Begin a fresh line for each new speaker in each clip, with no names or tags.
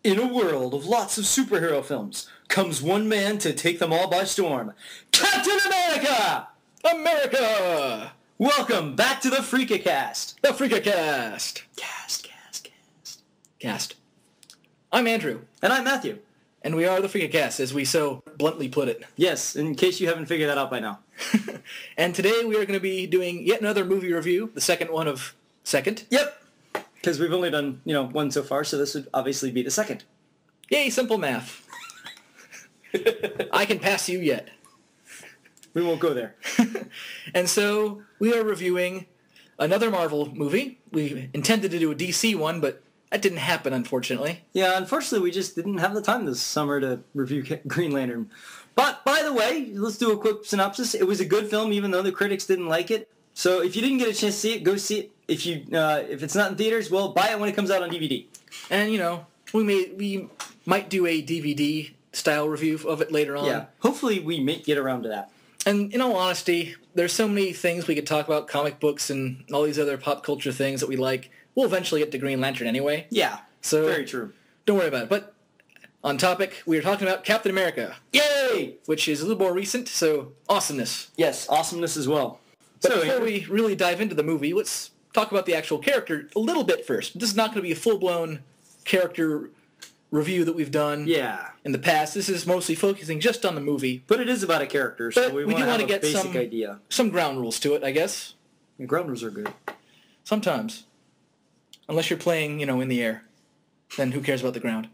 In a world of lots of superhero films, comes one man to take them all by storm. Captain America!
America!
Welcome back to the Freakacast.
The Freakacast! Cast. I'm Andrew.
And I'm Matthew.
And we are the Freakacast, as we so bluntly put it.
Yes, in case you haven't figured that out by now.
And today we are going to be doing yet another movie review, the second one of second.
Yep. Because we've only done, one so far, so this would obviously be the second.
Yay, simple math. I can pass you yet.
We won't go there.
And so we are reviewing another Marvel movie. We intended to do a DC one, but that didn't happen, unfortunately.
Yeah, unfortunately, we just didn't have the time this summer to review Green Lantern. But, by the way, let's do a quick synopsis. It was a good film, even though the critics didn't like it. So if you didn't get a chance to see it, go see it. If it's not in theaters, well, buy it when it comes out on DVD.
And, we might do a DVD-style review of it later on.
Yeah, hopefully we may get around to that.
And in all honesty, there's so many things we could talk about, comic books and all these other pop culture things that we like. We'll eventually get to Green Lantern anyway.
Yeah,
so
very true.
Don't worry about it. But on topic, we are talking about Captain America.
Yay!
Which is a little more recent, so awesomeness.
Yes, awesomeness as well.
But before we really dive into the movie, let's talk about the actual character a little bit first. This is not going to be a full-blown character review that we've done in the past. This is mostly focusing just on the movie.
But it is about a character, so
but
we
do
want to
get
basic idea.
Some ground rules to it, I guess.
And ground rules are good.
Sometimes. Unless you're playing, in the air. Then who cares about the ground?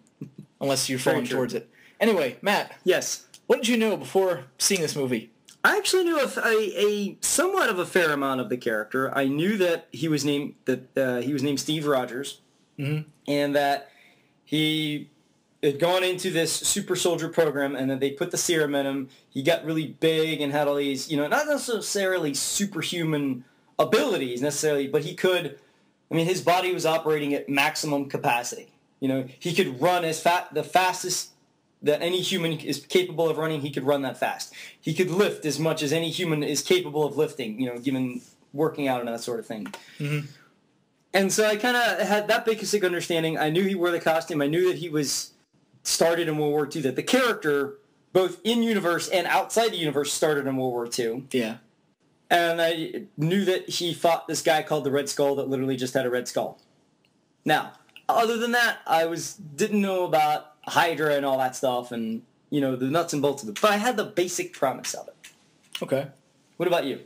Unless you're falling towards it. Anyway, Matt.
Yes.
What did you know before seeing this movie?
I actually knew a somewhat of a fair amount of the character. I knew that he was named Steve Rogers, and that he had gone into this super soldier program, and then they put the serum in him. He got really big and had all these, not necessarily superhuman abilities necessarily, but he could. I mean, his body was operating at maximum capacity. He could run the fastest that any human is capable of running. He could run that fast. He could lift as much as any human is capable of lifting, given working out and that sort of thing. Mm-hmm. And so I kind of had that basic understanding. I knew he wore the costume. I knew that he was started in World War II, that the character, both in-universe and outside the universe, started in World War II.
Yeah.
And I knew that he fought this guy called the Red Skull that literally just had a red skull. Now, other than that, didn't know about Hydra and all that stuff and, the nuts and bolts of it. But I had the basic premise of it.
Okay.
What about you?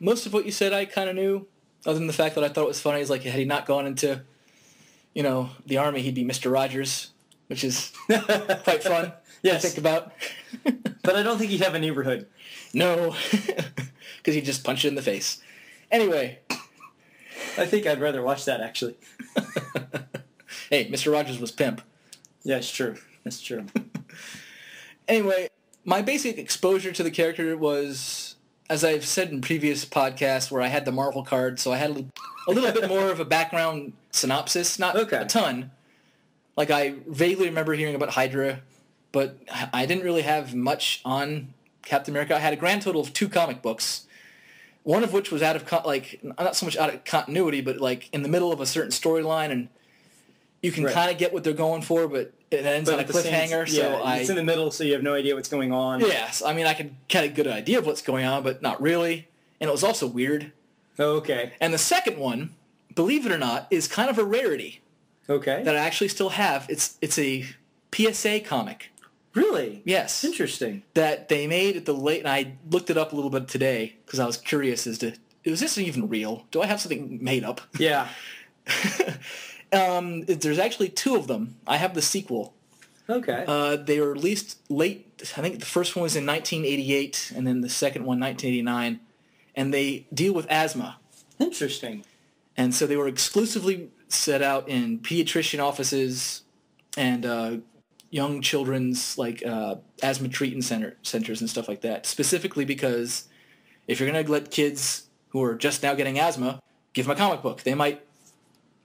Most of what you said I kind of knew, other than the fact that I thought it was funny. Is like, had he not gone into, the Army, he'd be Mr. Rogers, which is quite fun to think about.
But I don't think he'd have a neighborhood.
No, because he'd just punch you in the face. Anyway.
I think I'd rather watch that, actually.
Hey, Mr. Rogers was pimp.
Yeah, it's true. That's true.
Anyway, my basic exposure to the character was, as I've said in previous podcasts, where I had the Marvel card, so I had a little bit more of a background synopsis, not a ton. Like, I vaguely remember hearing about Hydra, but I didn't really have much on Captain America. I had a grand total of 2 comic books, one of which was out of, not so much out of continuity, but, in the middle of a certain storyline, and you can kind of get what they're going for, but it ends on a cliffhanger.
It's in the middle, so you have no idea what's going on.
Yes, I mean, I can get a good idea of what's going on, but not really. And it was also weird.
Okay.
And the second one, believe it or not, is kind of a rarity.
Okay.
That I actually still have. It's a PSA comic.
Really?
Yes.
Interesting. That
they made at the late, and I looked it up a little bit today because I was curious as to, is this even real? Do I have something made up?
Yeah.
There's actually 2 of them. I have the sequel.
Okay.
They were released late. I think the first one was in 1988, and then the second one 1989. And they deal with asthma.
Interesting.
And so they were exclusively set out in pediatrician offices and young children's asthma treatment centers and stuff like that. Specifically because if you're going to let kids who are just now getting asthma give them a comic book, they might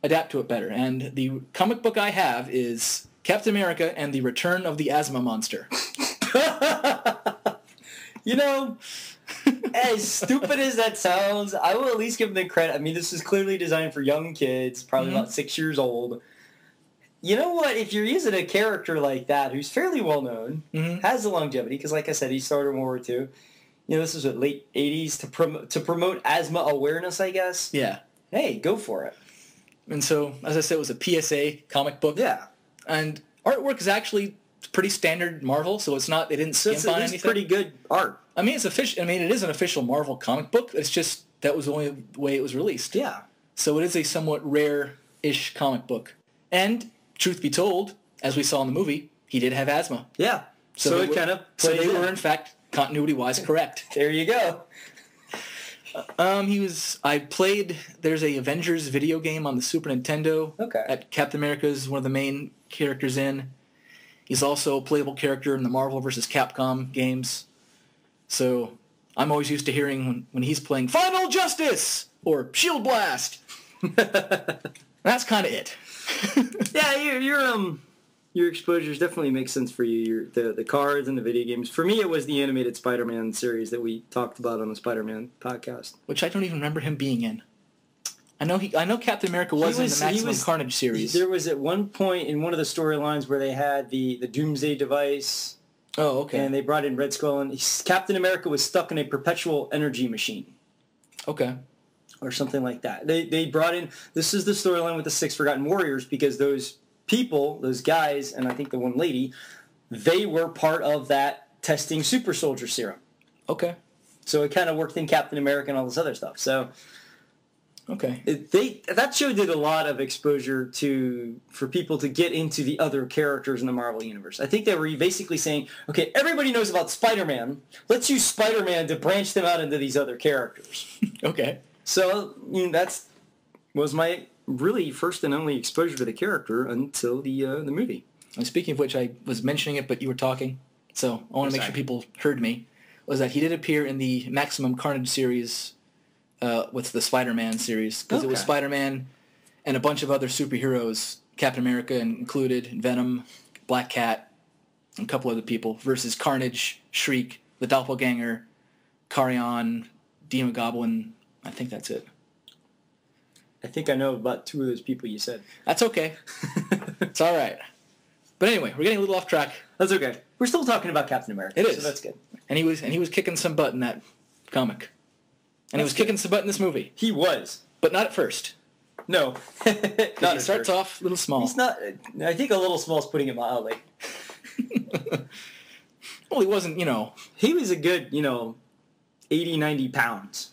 adapt to it better. And the comic book I have is Captain America and the Return of the Asthma Monster.
As stupid as that sounds, I will at least give them the credit. I mean, this is clearly designed for young kids, probably about 6 years old. you know what? If you're using a character like that who's fairly well known, has the longevity, because like I said, he started in World War II. You know, this was late 80s to promote asthma awareness, I guess.
Yeah.
Hey, go for it.
And so, as I said, it was a PSA comic book.
Yeah.
And artwork is actually pretty standard Marvel, so it's not, they didn't skimp on anything.
It's pretty good art.
I mean, it is an official Marvel comic book. It's just, that was the only way it was released.
Yeah.
So it is a somewhat rare-ish comic book. And, truth be told, as we saw in the movie, he did have asthma.
Yeah. So it kind of
So they were, in fact, continuity-wise correct.
There you go.
There's a Avengers video game on the Super Nintendo.
Okay.
That Captain America is one of the main characters in. He's also a playable character in the Marvel vs. Capcom games. So I'm always used to hearing when he's playing Final Justice or Shield Blast. That's kind of it.
Yeah, your exposures definitely make sense for you. The cards and the video games. For me, it was the animated Spider-Man series that we talked about on the Spider-Man podcast,
which I don't even remember him being in. I know Captain America was in the Maximum Carnage series.
There was at one point in one of the storylines where they had the Doomsday device.
Oh, okay.
And they brought in Red Skull, and Captain America was stuck in a perpetual energy machine.
Okay.
Or something like that. They brought in, this is the storyline with the Six Forgotten Warriors, because those people, those guys, and I think the one lady, they were part of that testing super soldier serum.
Okay.
So it kind of worked in Captain America and all this other stuff. So
okay.
That show did a lot of exposure for people to get into the other characters in the Marvel Universe. I think they were basically saying, okay, everybody knows about Spider-Man. Let's use Spider-Man to branch them out into these other characters.
Okay.
So that was my really first and only exposure to the character until the movie.
And speaking of which, I was mentioning it, but you were talking, so I want to make sure people heard me, was that he did appear in the Maximum Carnage series with the Spider-Man series, because it was Spider-Man and a bunch of other superheroes, Captain America included, Venom, Black Cat, and a couple other people, versus Carnage, Shriek, the Doppelganger, Carrion, Demon Goblin. I think that's it.
I think I know about two of those people you said.
That's okay. It's all right. But anyway, we're getting a little off track.
That's okay. We're still talking about Captain America.
It is.
So that's good.
And he was kicking some butt in that comic. And he was kicking some butt in this movie.
He was.
But not at first.
No.
He starts off a little small.
He's not. I think a little small is putting it mildly.
Well, he wasn't,
He was a good, 80, 90 pounds.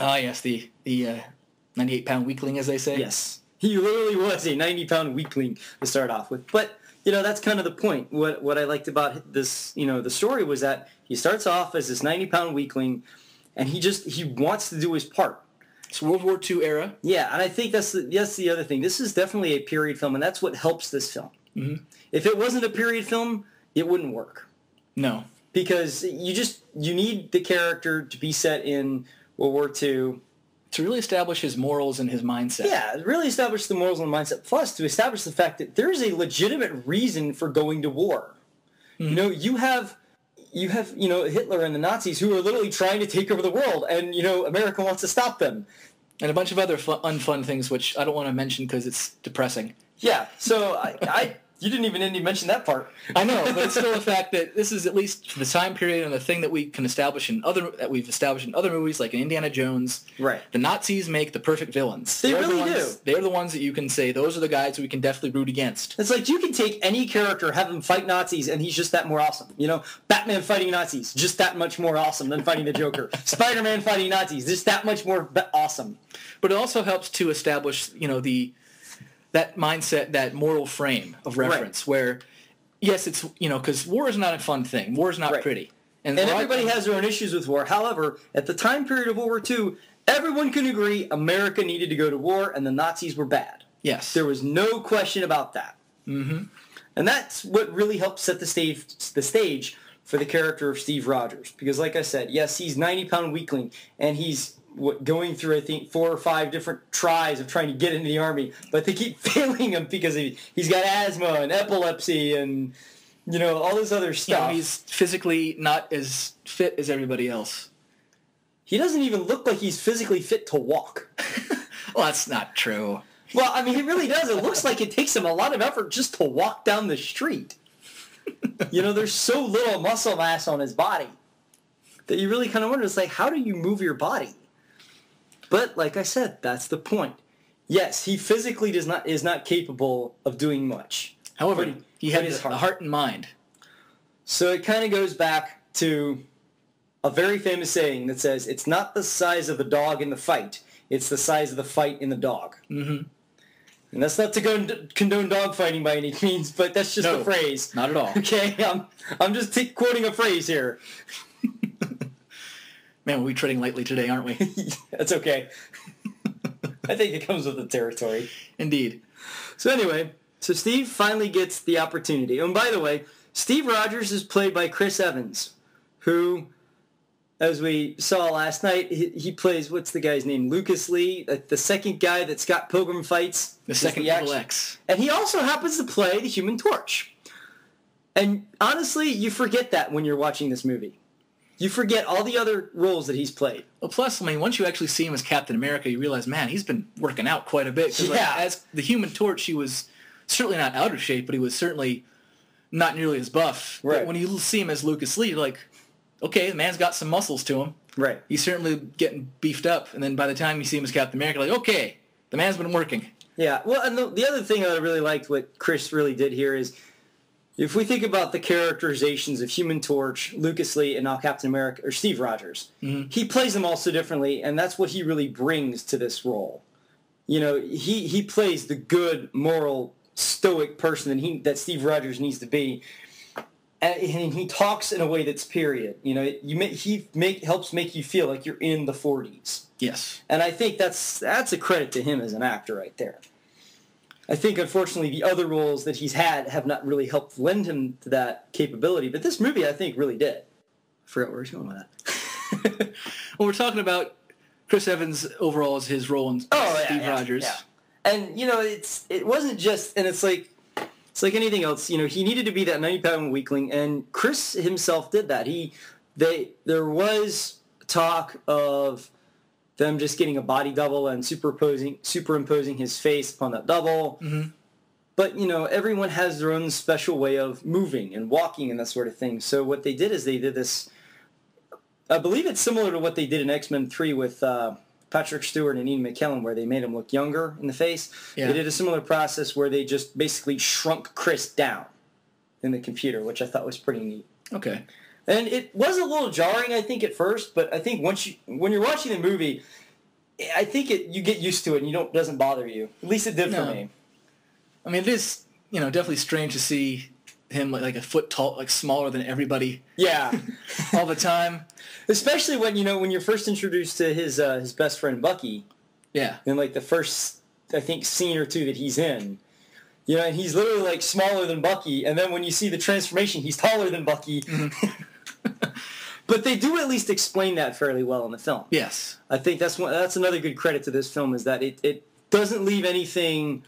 Ah, yes, the 98-pound weakling, as they say.
Yes. He literally was a 90-pound weakling to start off with. But, that's kind of the point. What I liked about this, the story was that he starts off as this 90-pound weakling, and he wants to do his part.
It's World War II era.
Yeah, and I think that's the other thing. This is definitely a period film, and that's what helps this film.
Mm-hmm.
If it wasn't a period film, it wouldn't work.
No.
Because you need the character to be set in World War II.
To really establish his morals and his mindset.
Yeah, really establish the morals and mindset. Plus, to establish the fact that there's a legitimate reason for going to war. Mm-hmm. You have Hitler and the Nazis who are literally trying to take over the world, and America wants to stop them.
And a bunch of other unfun things, which I don't want to mention because it's depressing.
Yeah, so you didn't even mention that part.
I know, but it's still the fact that this is at least the time period and the thing that we can establish that we've established in other movies, like in Indiana Jones.
Right.
The Nazis make the perfect villains.
They really do.
They're the ones that you can say, those are the guys we can definitely root against.
It's like you can take any character, have him fight Nazis, and he's just that more awesome. Batman fighting Nazis, just that much more awesome than fighting the Joker. Spider-Man fighting Nazis, just that much more awesome.
But it also helps to establish, that mindset, that moral frame of reference, where, yes, it's, because war is not a fun thing. War is not pretty.
And everybody has their own issues with war. However, at the time period of World War II, everyone can agree America needed to go to war and the Nazis were bad.
Yes.
There was no question about that.
Mm-hmm.
And that's what really helped set the stage for the character of Steve Rogers. Because like I said, yes, he's 90-pound weakling, and he's going through, I think, 4 or 5 different tries of trying to get into the Army, but they keep failing him because he's got asthma and epilepsy and, all this other stuff.
He's physically not as fit as everybody else.
He doesn't even look like he's physically fit to walk.
Well, that's not true.
Well, I mean, he really does. It looks like it takes him a lot of effort just to walk down the street. There's so little muscle mass on his body that you really kind of wonder, it's like, how do you move your body? But like I said, that's the point. Yes, he physically is not capable of doing much.
However, he had his heart and mind.
So it kind of goes back to a very famous saying that says, it's not the size of the dog in the fight, it's the size of the fight in the dog. Mm-hmm. And that's not to condone dog fighting by any means, but that's just a phrase.
Not at all.
Okay, I'm just quoting a phrase here.
Man, we're treading lightly today, aren't we?
That's okay. I think it comes with the territory.
Indeed.
So anyway, Steve finally gets the opportunity. And by the way, Steve Rogers is played by Chris Evans, who, as we saw last night, he plays, what's the guy's name? Lucas Lee, the second guy that Scott Pilgrim fights.
The second Evil X.
And he also happens to play the Human Torch. And honestly, you forget that when you're watching this movie. You forget all the other roles that he's played.
Well, plus, I mean, once you actually see him as Captain America, you realize, man, he's been working out quite a bit.
Yeah.
As the Human Torch, he was certainly not out of shape, but he was certainly not nearly as buff.
Right.
But when you see him as Lucas Lee, you're like, okay, the man's got some muscles to him.
Right.
He's certainly getting beefed up. And then by the time you see him as Captain America, like, okay, the man's been working.
Yeah. Well, and the other thing I really liked what Chris really did here is, if we think about the characterizations of Human Torch, Lucas Lee, and now Captain America, or Steve Rogers, he plays them all so differently, and that's what he really brings to this role. He plays the good, moral, stoic person that Steve Rogers needs to be, and he talks in a way that's period. He helps make you feel like you're in the 40s.
Yes.
And I think that's a credit to him as an actor right there. I think, unfortunately, the other roles that he's had have not really helped lend him to that capability. But this movie, I think, really did. I forgot where he's going with that.
Well, we're talking about Chris Evans overall as his role in Steve Rogers.
Yeah. And, it wasn't just, and it's like anything else, he needed to be that 90-pound weakling, and Chris himself did that. There was talk of them just getting a body double and superimposing his face upon that double. Mm-hmm. But, everyone has their own special way of moving and walking and that sort of thing. So what they did is they did this, I believe it's similar to what they did in X-Men 3 with Patrick Stewart and Ian McKellen, where they made him look younger in the face. Yeah. They did a similar process where they just basically shrunk Chris down in the computer, which I thought was pretty neat.
Okay.
And it was a little jarring, I think, at first, but I think when you're watching the movie, I think you get used to it and it doesn't bother you. At least it did for me.
I mean, it is, definitely strange to see him like a foot tall, like smaller than everybody.
Yeah.
All the time.
Especially when you're first introduced to his best friend Bucky. Yeah. In like the first, I think, scene or two that he's in. And he's literally like smaller than Bucky, and then when you see the transformation, he's taller than Bucky. Mm-hmm. But they do at least explain that fairly well in the film.
Yes.
I think that's another good credit to this film, is that it doesn't leave anything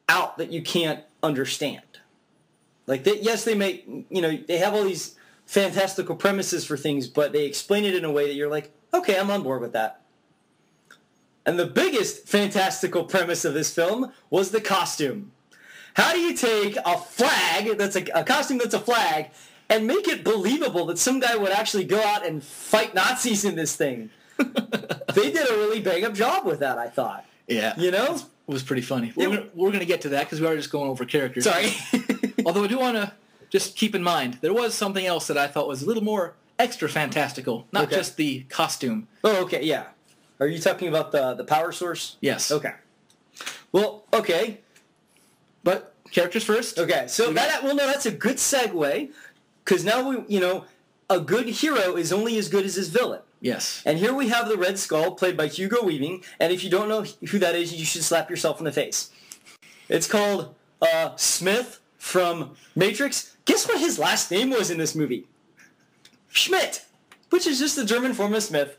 out that you can't understand. Like, they make, they have all these fantastical premises for things, but they explain it in a way that you're like, okay, I'm on board with that. And the biggest fantastical premise of this film was the costume. How do you take a flag, that's a costume that's a flag, and make it believable that some guy would actually go out and fight Nazis in this thing? They did a really bang-up job with that, I thought.
Yeah. It was pretty funny. We're going to get to that because we are just going over characters.
Sorry.
Although I do want to just keep in mind, there was something else that I thought was a little more extra fantastical, not just the costume.
Oh, okay, yeah. Are you talking about the power source?
Yes.
Okay. Well, okay.
But characters first.
Okay, so that's a good segue, because now a good hero is only as good as his villain.
Yes.
And here we have the Red Skull, played by Hugo Weaving, and if you don't know who that is, you should slap yourself in the face. It's called Smith from Matrix. Guess what his last name was in this movie? Schmidt, which is just the German form of Smith.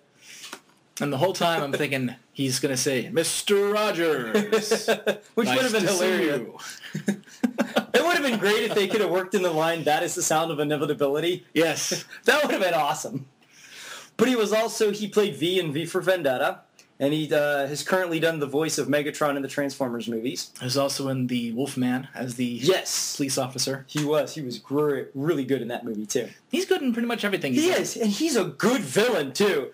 And the whole time I'm thinking he's going to say, Mr. Rogers.
Which would have been hilarious. It would have been great if they could have worked in the line, that is the sound of inevitability.
Yes.
That would have been awesome. But he played V in V for Vendetta. And he has currently done the voice of Megatron in the Transformers movies.
He was also in The Wolfman as the police officer.
He was great, really good in that movie, too.
He's good in pretty much everything
he is, and he's a good villain, too.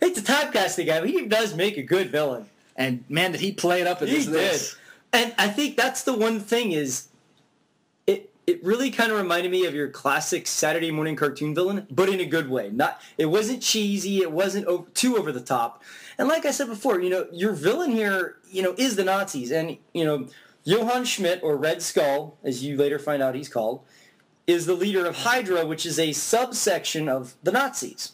Hate to typecast the guy, but he does make a good villain.
And, man, did he play it up in this.
And I think that's the one thing is, it really kind of reminded me of your classic Saturday morning cartoon villain, but in a good way. It wasn't cheesy, it wasn't too over the top. And like I said before, your villain here, is the Nazis. And, Johann Schmidt, or Red Skull, as you later find out he's called, is the leader of Hydra, which is a subsection of the Nazis.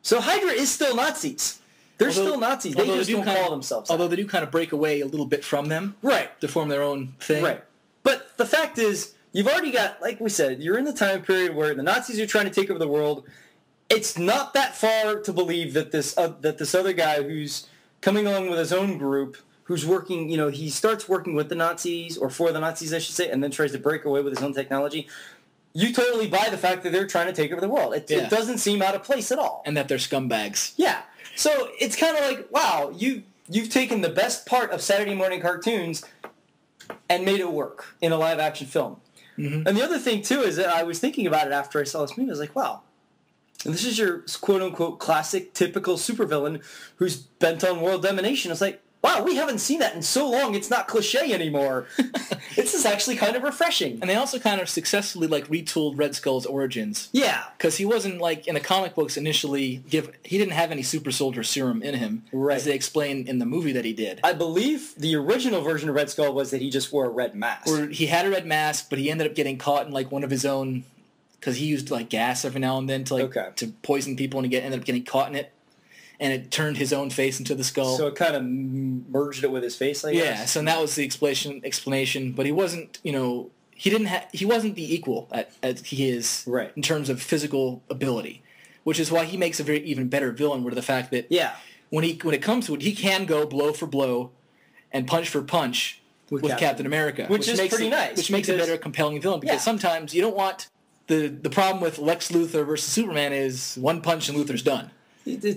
So Hydra is still Nazis. They're still Nazis. They just don't call themselves that.
Although they do kind of break away a little bit from them.
Right.
To form their own thing.
Right. But the fact is, you've already got, like we said, you're in the time period where the Nazis are trying to take over the world. It's not that far to believe that this other guy who's coming along with his own group, who's working, he starts working with the Nazis, or for the Nazis, I should say, and then tries to break away with his own technology. You totally buy the fact that they're trying to take over the world. It doesn't seem out of place at all.
And that they're scumbags.
Yeah. So it's kind of like, wow, you've taken the best part of Saturday morning cartoons and made it work in a live-action film. Mm-hmm. And the other thing, too, is that I was thinking about it after I saw this movie. I was like, wow, and this is your quote-unquote classic, typical supervillain who's bent on world domination. It's like, wow, we haven't seen that in so long, it's not cliche anymore. This is actually kind of refreshing.
And they also kind of successfully, retooled Red Skull's origins.
Yeah.
Because he wasn't, in the comic books initially, he didn't have any super soldier serum in him, as they explained in the movie that he did.
I believe the original version of Red Skull was that he just wore a red mask.
Or he had a red mask, but he ended up getting caught in, one of his own, because he used, gas every now and then to poison people, and he ended up getting caught in it. And it turned his own face into the skull.
So it kind of merged it with his face, I guess?
Yeah, so that was the explanation. But he wasn't, he wasn't the equal as he is in terms of physical ability. Which is why he makes a very even better villain, where the fact that when it comes to it, he can go blow for blow and punch for punch with Captain America.
Which is pretty nice.
Which makes a better compelling villain. Because sometimes you don't want... The problem with Lex Luthor versus Superman is one punch and Luthor's done.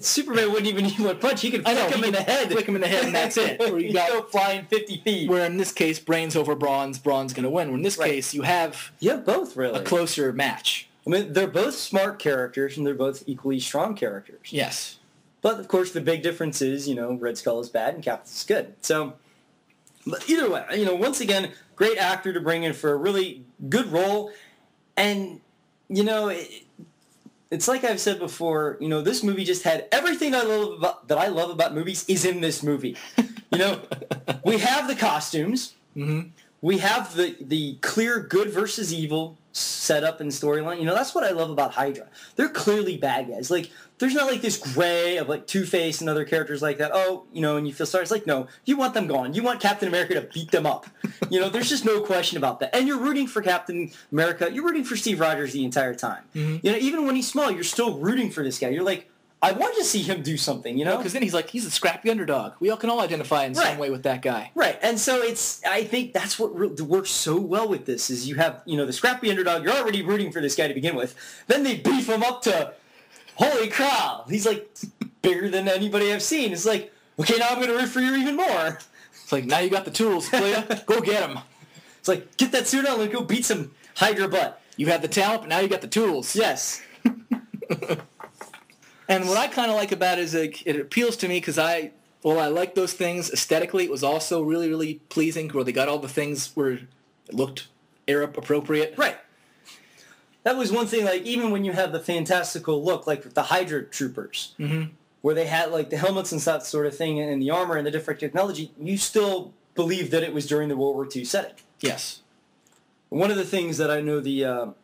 Superman wouldn't even need one punch. He could flick him in the head.
Flick him in the head, and that's it.
Or you go flying 50 feet.
Where in this case, brains over brawn's going to win. Where in this case, you have
both, really.
A closer match.
I mean, they're both smart characters, and they're both equally strong characters.
Yes.
But, of course, the big difference is, Red Skull is bad and Captain's good. So, but either way, once again, great actor to bring in for a really good role. And, it's like I've said before, this movie just had everything that I love about movies is in this movie. We have the costumes. Mm-hmm. We have the clear good versus evil setup and storyline. That's what I love about Hydra. They're clearly bad guys. There's not this gray of Two-Face and other characters like that. Oh, and you feel sorry. It's no, you want them gone. You want Captain America to beat them up. There's just no question about that. And you're rooting for Captain America. You're rooting for Steve Rogers the entire time. Mm-hmm. Even when he's small, you're still rooting for this guy. You're like, I want to see him do something,
Because then he's a scrappy underdog. We all can all identify in some way with that guy.
Right. And so I think that's what works so well with this is you have, the scrappy underdog. You're already rooting for this guy to begin with. Then they beef him up to, holy crap. He's bigger than anybody I've seen. It's okay, now I'm going to root for you even more.
It's now you got the tools, player. Go get him.
It's get that suit on and go beat some Hydra butt.
You have the talent, but now you got the tools.
Yes.
And what I kind of like about it is it appeals to me because I like those things aesthetically. It was also really, really pleasing where they got all the things where it looked era appropriate.
Right. That was one thing, even when you have the fantastical look, with the Hydra troopers, mm-hmm. where they had, the helmets and that sort of thing, and the armor and the different technology, you still believe that it was during the World War II setting.
Yes.
One of the things that I know the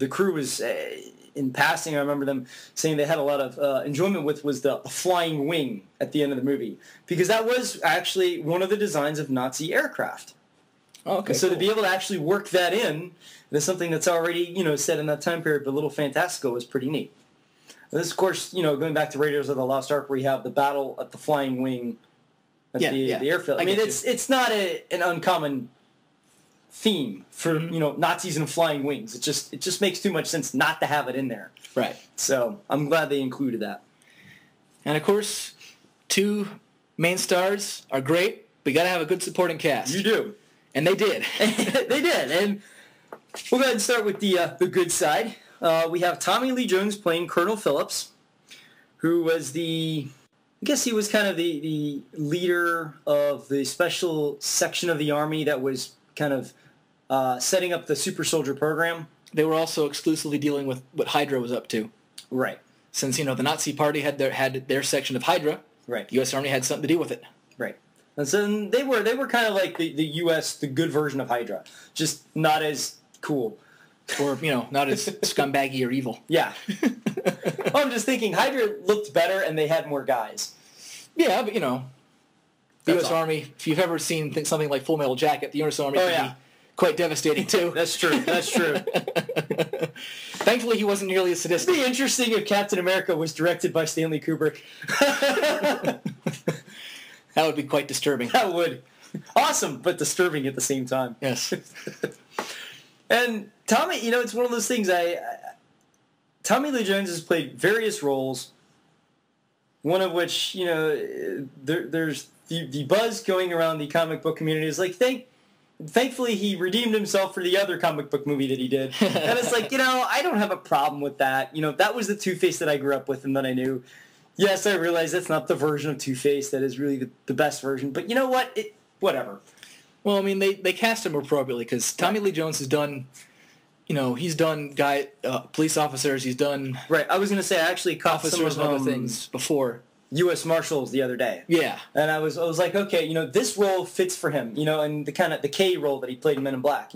crew was, in passing, I remember them saying they had a lot of enjoyment with was the flying wing at the end of the movie. Because that was actually one of the designs of Nazi aircraft.
Oh, okay.
And so to be able to actually work that in, there's something that's already, set in that time period, but a little fantastical was pretty neat. And this, of course, going back to Raiders of the Lost Ark, where you have the battle at the flying wing at the airfield. I mean, it's not an uncommon theme for, mm-hmm. Nazis and flying wings. It just makes too much sense not to have it in there.
Right.
So I'm glad they included that.
And, of course, 2 main stars are great, but you got to have a good supporting cast.
You do.
And they did.
They did. And we'll go ahead and start with the good side. We have Tommy Lee Jones playing Colonel Phillips, who was I guess he was kind of the leader of the special section of the Army that was kind of setting up the super soldier program.
They were also exclusively dealing with what Hydra was up to.
Right.
Since, the Nazi Party had their section of Hydra,
right.
The U.S. Army had something to do with it.
Right. And so they were kind of like the U.S., the good version of Hydra, just not as cool.
Or, not as scumbaggy or evil.
Yeah. Well, I'm just thinking Hydra looked better and they had more guys.
Yeah, but, the U.S. Army, if you've ever seen something like Full Metal Jacket, the U.S. Army can be quite devastating, too.
That's true. That's true.
Thankfully, he wasn't nearly as sadistic.
It'd be interesting if Captain America was directed by Stanley Kubrick.
That would be quite disturbing.
That would. Awesome, but disturbing at the same time.
Yes.
And Tommy, it's one of those things. Tommy Lee Jones has played various roles. One of which, there's the buzz going around the comic book community is like, thankfully he redeemed himself for the other comic book movie that he did. And it's like, I don't have a problem with that. That was the Two-Face that I grew up with and that I knew. Yes, I realize that's not the version of Two-Face that is really the best version. But you know what? Whatever.
Well, I mean, they cast him appropriately because Tommy Lee Jones has done, he's done police officers. He's done
right. I was going to say I actually caught
officers
some
and
of
other things before.
U.S. Marshals the other day.
Yeah,
and I was like, okay, this role fits for him. And the K role that he played in Men in Black.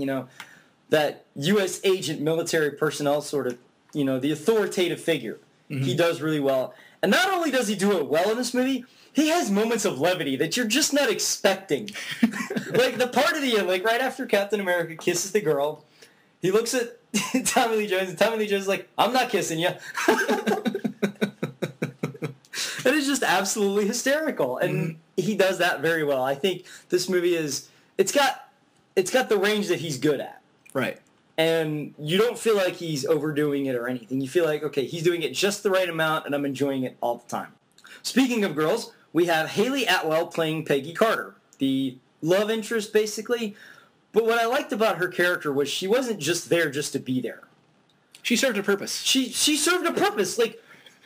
That U.S. agent, military personnel sort of, the authoritative figure. Mm-hmm. He does really well, and not only does he do it well in this movie. He has moments of levity that you're just not expecting. Like the part of the end, like right after Captain America kisses the girl, he looks at Tommy Lee Jones, and Tommy Lee Jones is like, "I'm not kissing you." That is just absolutely hysterical, and he does that very well. I think this movie it's got the range that he's good at.
Right.
And you don't feel like he's overdoing it or anything. You feel like, okay, he's doing it just the right amount, and I'm enjoying it all the time. Speaking of girls, we have Haley Atwell playing Peggy Carter, the love interest, basically. But what I liked about her character was she wasn't just there just to be there.
She served a purpose.
She served a purpose. Like,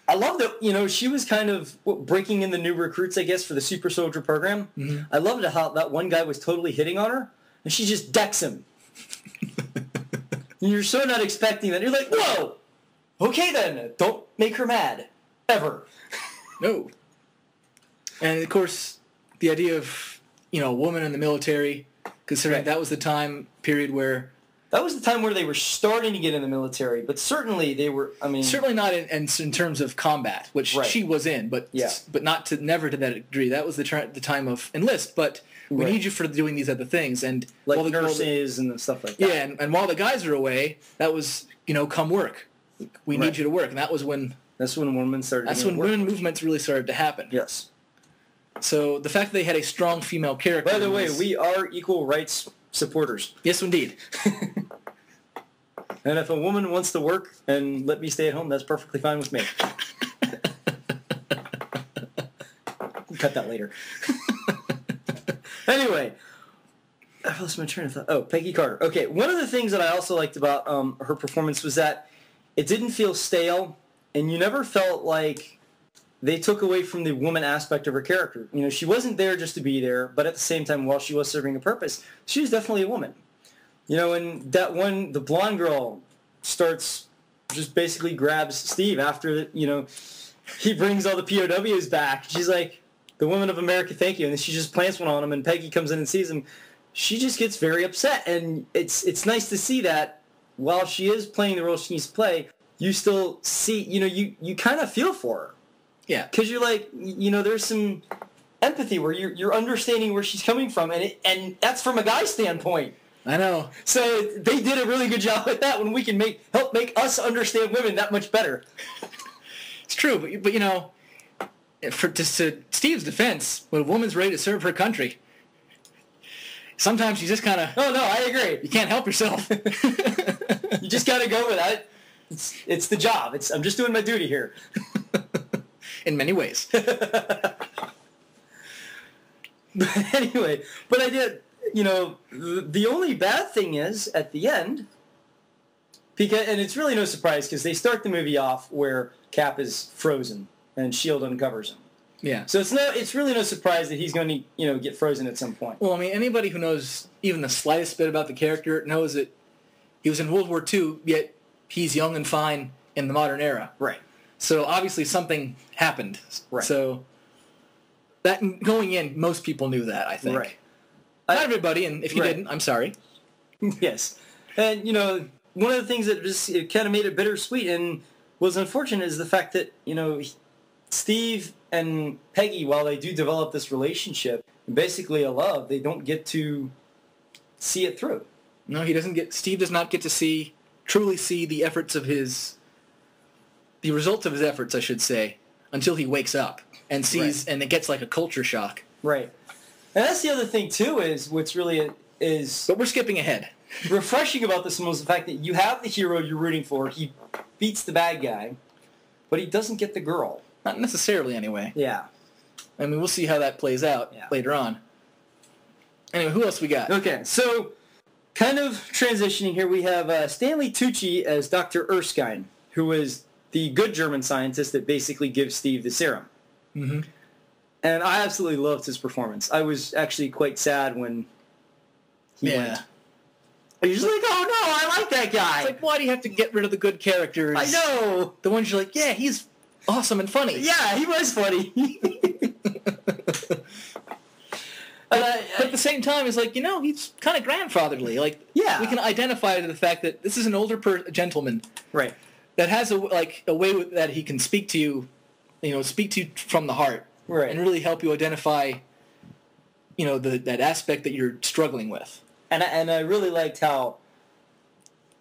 I love that, she was kind of breaking in the new recruits, I guess, for the Super Soldier program. Mm-hmm. I loved how that one guy was totally hitting on her, and she just decks him. You're so not expecting that. You're like, whoa! Okay then, don't make her mad. Ever.
No. And, of course, the idea of, a woman in the military, considering that was the time period where...
That was the time where they were starting to get in the military, but certainly they were,
Certainly not in terms of combat, which she was in, but never to that degree. That was the time of enlist, but we need you for doing these other things. And
like the nurses and stuff like that.
Yeah, and while the guys are away, that was, come work. We need you to work. And that was when...
That's when women started.
That's when women movements really started to happen.
Yes.
So the fact that they had a strong female character.
By the way, we are equal rights supporters.
Yes, indeed.
And if a woman wants to work and let me stay at home, that's perfectly fine with me. Cut that later. Anyway, I lost my train of thought. Oh, Peggy Carter. Okay, one of the things that I also liked about her performance was that it didn't feel stale. And you never felt like they took away from the woman aspect of her character. She wasn't there just to be there, but at the same time, while she was serving a purpose, she was definitely a woman. And the blonde girl just basically grabs Steve after, he brings all the POWs back. She's like, the woman of America, thank you. And then she just plants one on him, and Peggy comes in and sees him. She just gets very upset. And it's nice to see that while she is playing the role she needs to play, you still see, you kind of feel for her.
Yeah.
Because you're like, there's some empathy where you're understanding where she's coming from, and that's from a guy's standpoint.
I know.
So they did a really good job with that when we can help make us understand women that much better.
It's true, but to Steve's defense, when a woman's ready to serve her country, sometimes you just kind of...
Oh, no, I agree.
You can't help yourself.
You just got to go with that. It's the job. I'm just doing my duty here.
In many ways.
But anyway, but I did, the only bad thing is, at the end, and it's really no surprise, because they start the movie off where Cap is frozen, and S.H.I.E.L.D. uncovers him.
Yeah.
So it's really no surprise that he's going to, get frozen at some point.
Well, I mean, anybody who knows even the slightest bit about the character knows that he was in World War II, yet he's young and fine in the modern era.
Right.
So obviously something happened.
Right.
So that going in, most people knew that, I think.
Right.
Not everybody, and if you didn't, I'm sorry.
Yes. And, one of the things that just kind of made it bittersweet and was unfortunate is the fact that, Steve and Peggy, while they do develop this relationship, basically a love, they don't get to see it through.
No, Steve does not get to truly see the results of his efforts, I should say, until he wakes up and sees, and it gets like a culture shock.
Right. And that's the other thing, too, is what's really is...
But we're skipping ahead.
Refreshing about this one was the fact that you have the hero you're rooting for, he beats the bad guy, but he doesn't get the girl.
Not necessarily, anyway.
Yeah.
I mean, we'll see how that plays out later on. Anyway, who else we got?
Okay, so kind of transitioning here, we have Stanley Tucci as Dr. Erskine, who is the good German scientist that basically gives Steve the serum.
Mm-hmm.
And I absolutely loved his performance. I was actually quite sad when he went. You're just like, oh no, I like that guy.
It's like, why do you have to get rid of the good characters?
I know.
The ones you're like, yeah, he's awesome and funny.
Yeah, he was funny.
But at the same time, it's like, he's kind of grandfatherly. Like, we can identify to the fact that this is an older gentleman,
right?
That has a way that he can speak to you, speak to you from the heart,
right,
and really help you identify, that aspect that you're struggling with.
And I really liked how,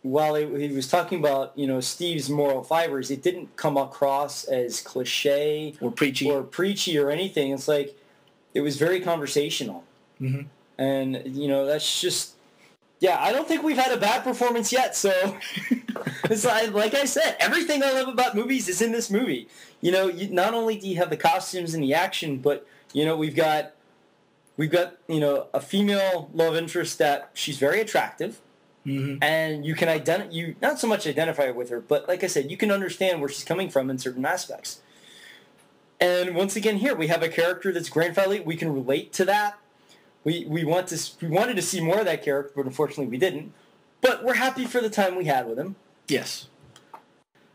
while he was talking about, Steve's moral fibers, it didn't come across as cliche
or preachy
or anything. It's like, it was very conversational.
Mm-hmm.
And, that's just, I don't think we've had a bad performance yet. So, it's like I said, everything I love about movies is in this movie. Not only do you have the costumes and the action, but, we've got a female love interest that she's very attractive, and you can you not so much identify with her, but like I said, you can understand where she's coming from in certain aspects. And once again, here we have a character that's grandfatherly. We can relate to that. We wanted to see more of that character, but unfortunately we didn't. But we're happy for the time we had with him.
Yes.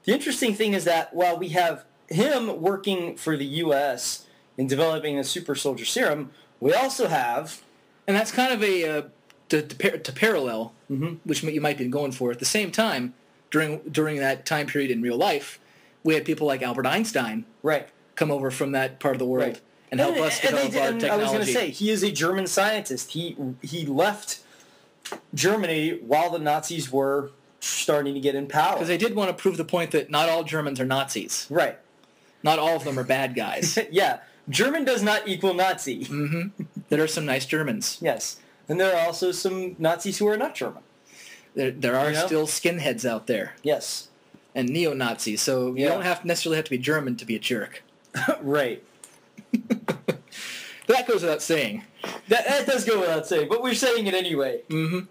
The interesting thing is that while we have him working for the U.S. in developing a super soldier serum, we also have...
And that's kind of a... to parallel, which you might be going for. At the same time, during that time period in real life, we had people like Albert Einstein come over from that part of the world and help us develop our technology.
I was going to say, he is a German scientist. He left Germany while the Nazis were starting to get in power.
Because they did want to prove the point that not all Germans are Nazis.
Right.
Not all of them are bad guys.
Yeah. German does not equal Nazi.
Mm-hmm. There are some nice Germans.
Yes. And there are also some Nazis who are not German.
There are still skinheads out there.
Yes.
And neo-Nazis. So you don't necessarily have to be German to be a jerk.
Right.
That goes without saying.
That does go without saying, but we're saying it anyway.
Mm-hmm.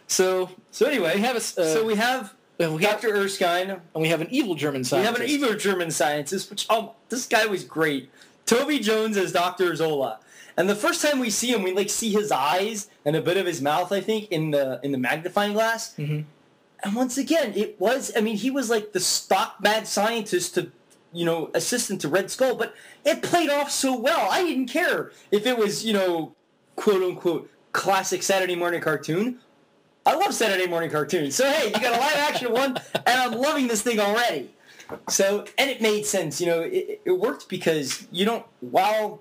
So anyway,
we have Dr. Erskine.
And we have an evil German scientist.
We have an evil German scientist, which, this guy was great. Toby Jones as Dr. Zola. And the first time we see him, we see his eyes and a bit of his mouth, I think, in the magnifying glass.
Mm-hmm.
And once again, he was like the stock mad scientist to, assistant to Red Skull, but it played off so well. I didn't care if it was, quote unquote, classic Saturday morning cartoon. I love Saturday morning cartoons. So hey, you got a live action one, and I'm loving this thing already. So, and it made sense, it worked because while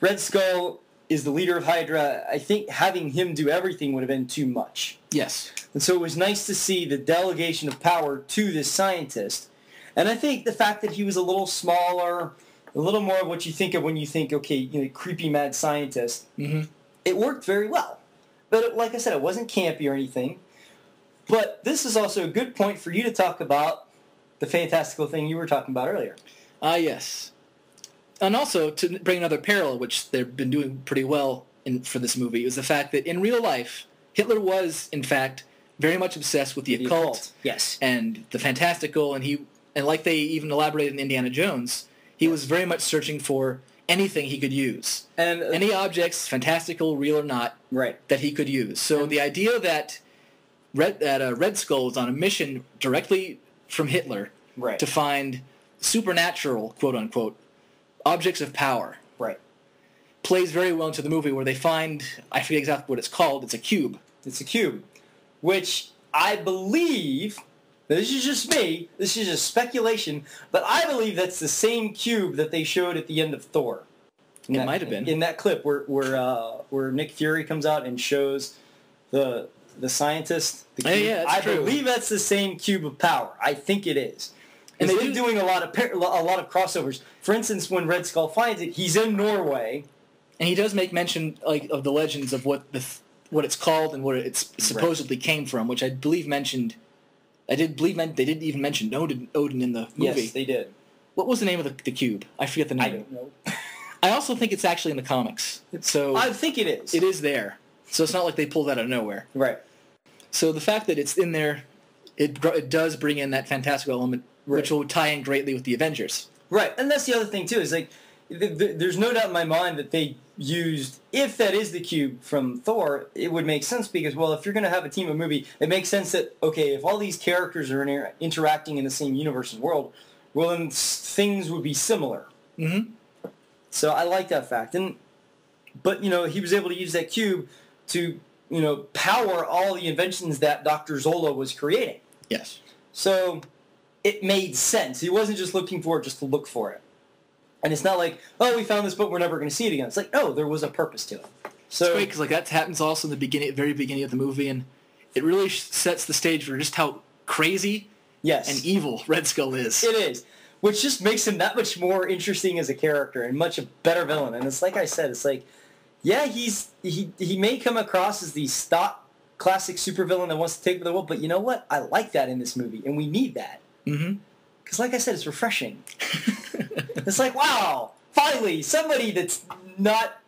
Red Skull is the leader of Hydra, I think having him do everything would have been too much.
Yes.
And so it was nice to see the delegation of power to this scientist. And I think the fact that he was a little smaller, a little more of what you think of when you think, okay, creepy mad scientist, it worked very well. But like I said, it wasn't campy or anything. But this is also a good point for you to talk about the fantastical thing you were talking about earlier.
Yes. And also, to bring another parallel, which they've been doing pretty well for this movie, is the fact that in real life, Hitler was, in fact, very much obsessed with the occult.
Yes.
And the fantastical, and like they even elaborated in Indiana Jones, he was very much searching for anything he could use. And any objects, fantastical, real or not, that he could use. So the idea that Red Skull was on a mission directly from Hitler to find supernatural, quote-unquote, objects of power plays very well into the movie, where they find, I forget exactly what it's called, it's a cube.
It's a cube, which I believe, this is just me, this is just speculation, but I believe that's the same cube that they showed at the end of Thor.
It might have been.
In that clip where Nick Fury comes out and shows the scientist the cube.
Yeah, that's true.
I believe that's the same cube of power. I think it is. And they've been doing a lot of crossovers. For instance, when Red Skull finds it, he's in Norway.
And he does make mention of the legends of what it's called and what it supposedly came from, which I believe mentioned. They didn't even mention Odin in the movie.
Yes, they did.
What was the name of the cube? I forget the name.
I don't know.
I also think it's actually in the comics. So
I think it is.
It is there. So it's not like they pulled that out of nowhere.
Right.
So the fact that it's in there, it does bring in that fantastical element, which will tie in greatly with the Avengers.
Right, and that's the other thing too. Is like, there's no doubt in my mind that they used, if that is the cube from Thor, it would make sense because, well, if you're going to have a team of movie, it makes sense that, okay, if all these characters are interacting in the same universe and world, well, then things would be similar.
Mm-hmm.
So I like that fact. But he was able to use that cube to, power all the inventions that Dr. Zola was creating.
Yes. So
it made sense. He wasn't just looking for it just to look for it. And it's not like, oh, we found this, but we're never going to see it again. It's like, no, there was a purpose to it. So
it's great because that happens also in the very beginning of the movie, and it really sets the stage for just how crazy and evil Red Skull is.
It is, which just makes him that much more interesting as a character and much a better villain. And it's like I said, it's like, yeah, he may come across as the stock classic supervillain that wants to take over the world, but you know what? I like that in this movie, and we need that.
Mm-hmm.
Because like I said, it's refreshing. It's like, wow, finally, somebody that's not,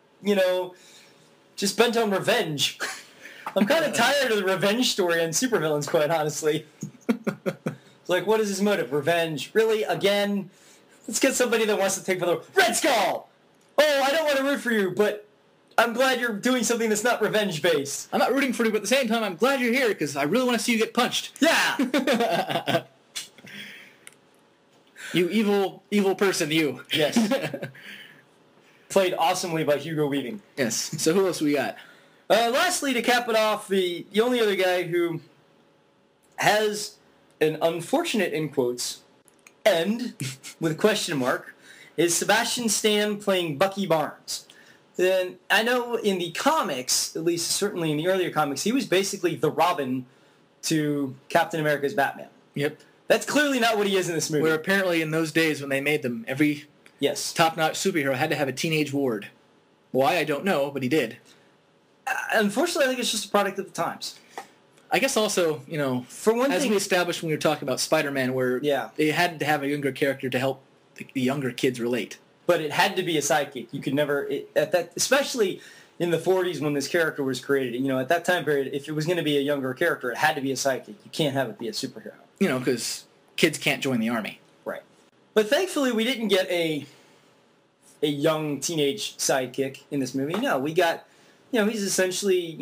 just bent on revenge. I'm kind of tired of the revenge story and supervillains, quite honestly. It's like, what is his motive? Revenge. Really? Again? Let's get somebody that wants to take for the Red Skull! Oh, I don't want to root for you, but I'm glad you're doing something that's not revenge-based.
I'm not rooting for you, but at the same time, I'm glad you're here, because I really want to see you get punched.
Yeah!
You evil person, you.
Yes. Played awesomely by Hugo Weaving.
Yes. So who else we got?
Lastly, to cap it off, the only other guy who has an unfortunate, in quotes, end with a question mark is Sebastian Stan playing Bucky Barnes. And I know in the comics, at least certainly in the earlier comics, he was basically the Robin to Captain America's Batman.
Yep.
That's clearly not what he is in this movie.
Where apparently in those days when they made them, every top-notch superhero had to have a teenage ward. Why, I don't know, but he did.
Unfortunately, I think it's just a product of the times.
I guess also,
for one
as
thing,
we established when we were talking about Spider-Man, where they had to have a younger character to help the younger kids relate.
But it had to be a sidekick. You could never, especially in the 40s when this character was created, at that time period, if it was going to be a younger character, it had to be a sidekick. You can't have it be a superhero.
Because kids can't join the army.
Right. But thankfully, we didn't get a young teenage sidekick in this movie. No, we got, he's essentially,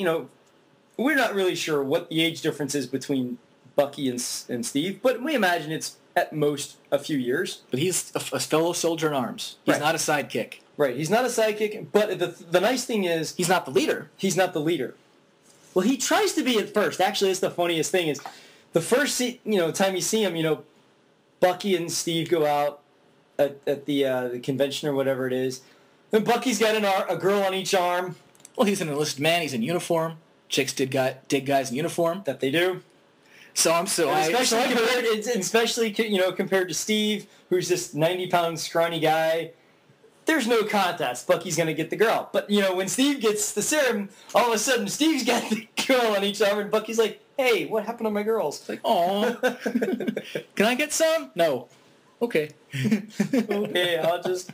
we're not really sure what the age difference is between Bucky and Steve, but we imagine it's at most a few years.
But he's a fellow soldier in arms. He's not a sidekick.
Right. He's not a sidekick, but the nice thing is...
He's not the leader.
He's not the leader. Well, he tries to be at first. Actually, that's the funniest thing is the first time you see him, Bucky and Steve go out at the convention or whatever it is. And Bucky's got a girl on each arm.
Well, he's an enlisted man. He's in uniform. Chicks dig guys in uniform.
That they do. Especially compared to Steve, who's this 90-pound scrawny guy. There's no contest. Bucky's going to get the girl. But, when Steve gets the serum, all of a sudden Steve's got the girl on each arm, and Bucky's like, hey, what happened to my girls?
It's like, aw. Can I get some? No. Okay.
Okay, I'll just...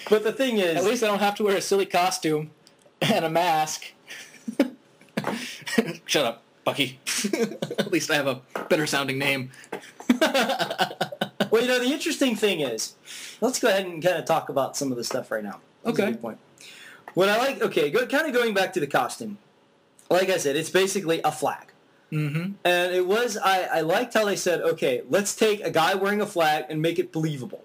But the thing is...
At least I don't have to wear a silly costume and a mask. Shut up, Bucky. At least I have a better sounding name.
Well, the interesting thing is, let's go ahead and kind of talk about some of the stuff right now. That's a good point. What I like, kind of going back to the costume. Like I said, it's basically a flag. Mm-hmm. And it was, I liked how they said, okay, let's take a guy wearing a flag and make it believable.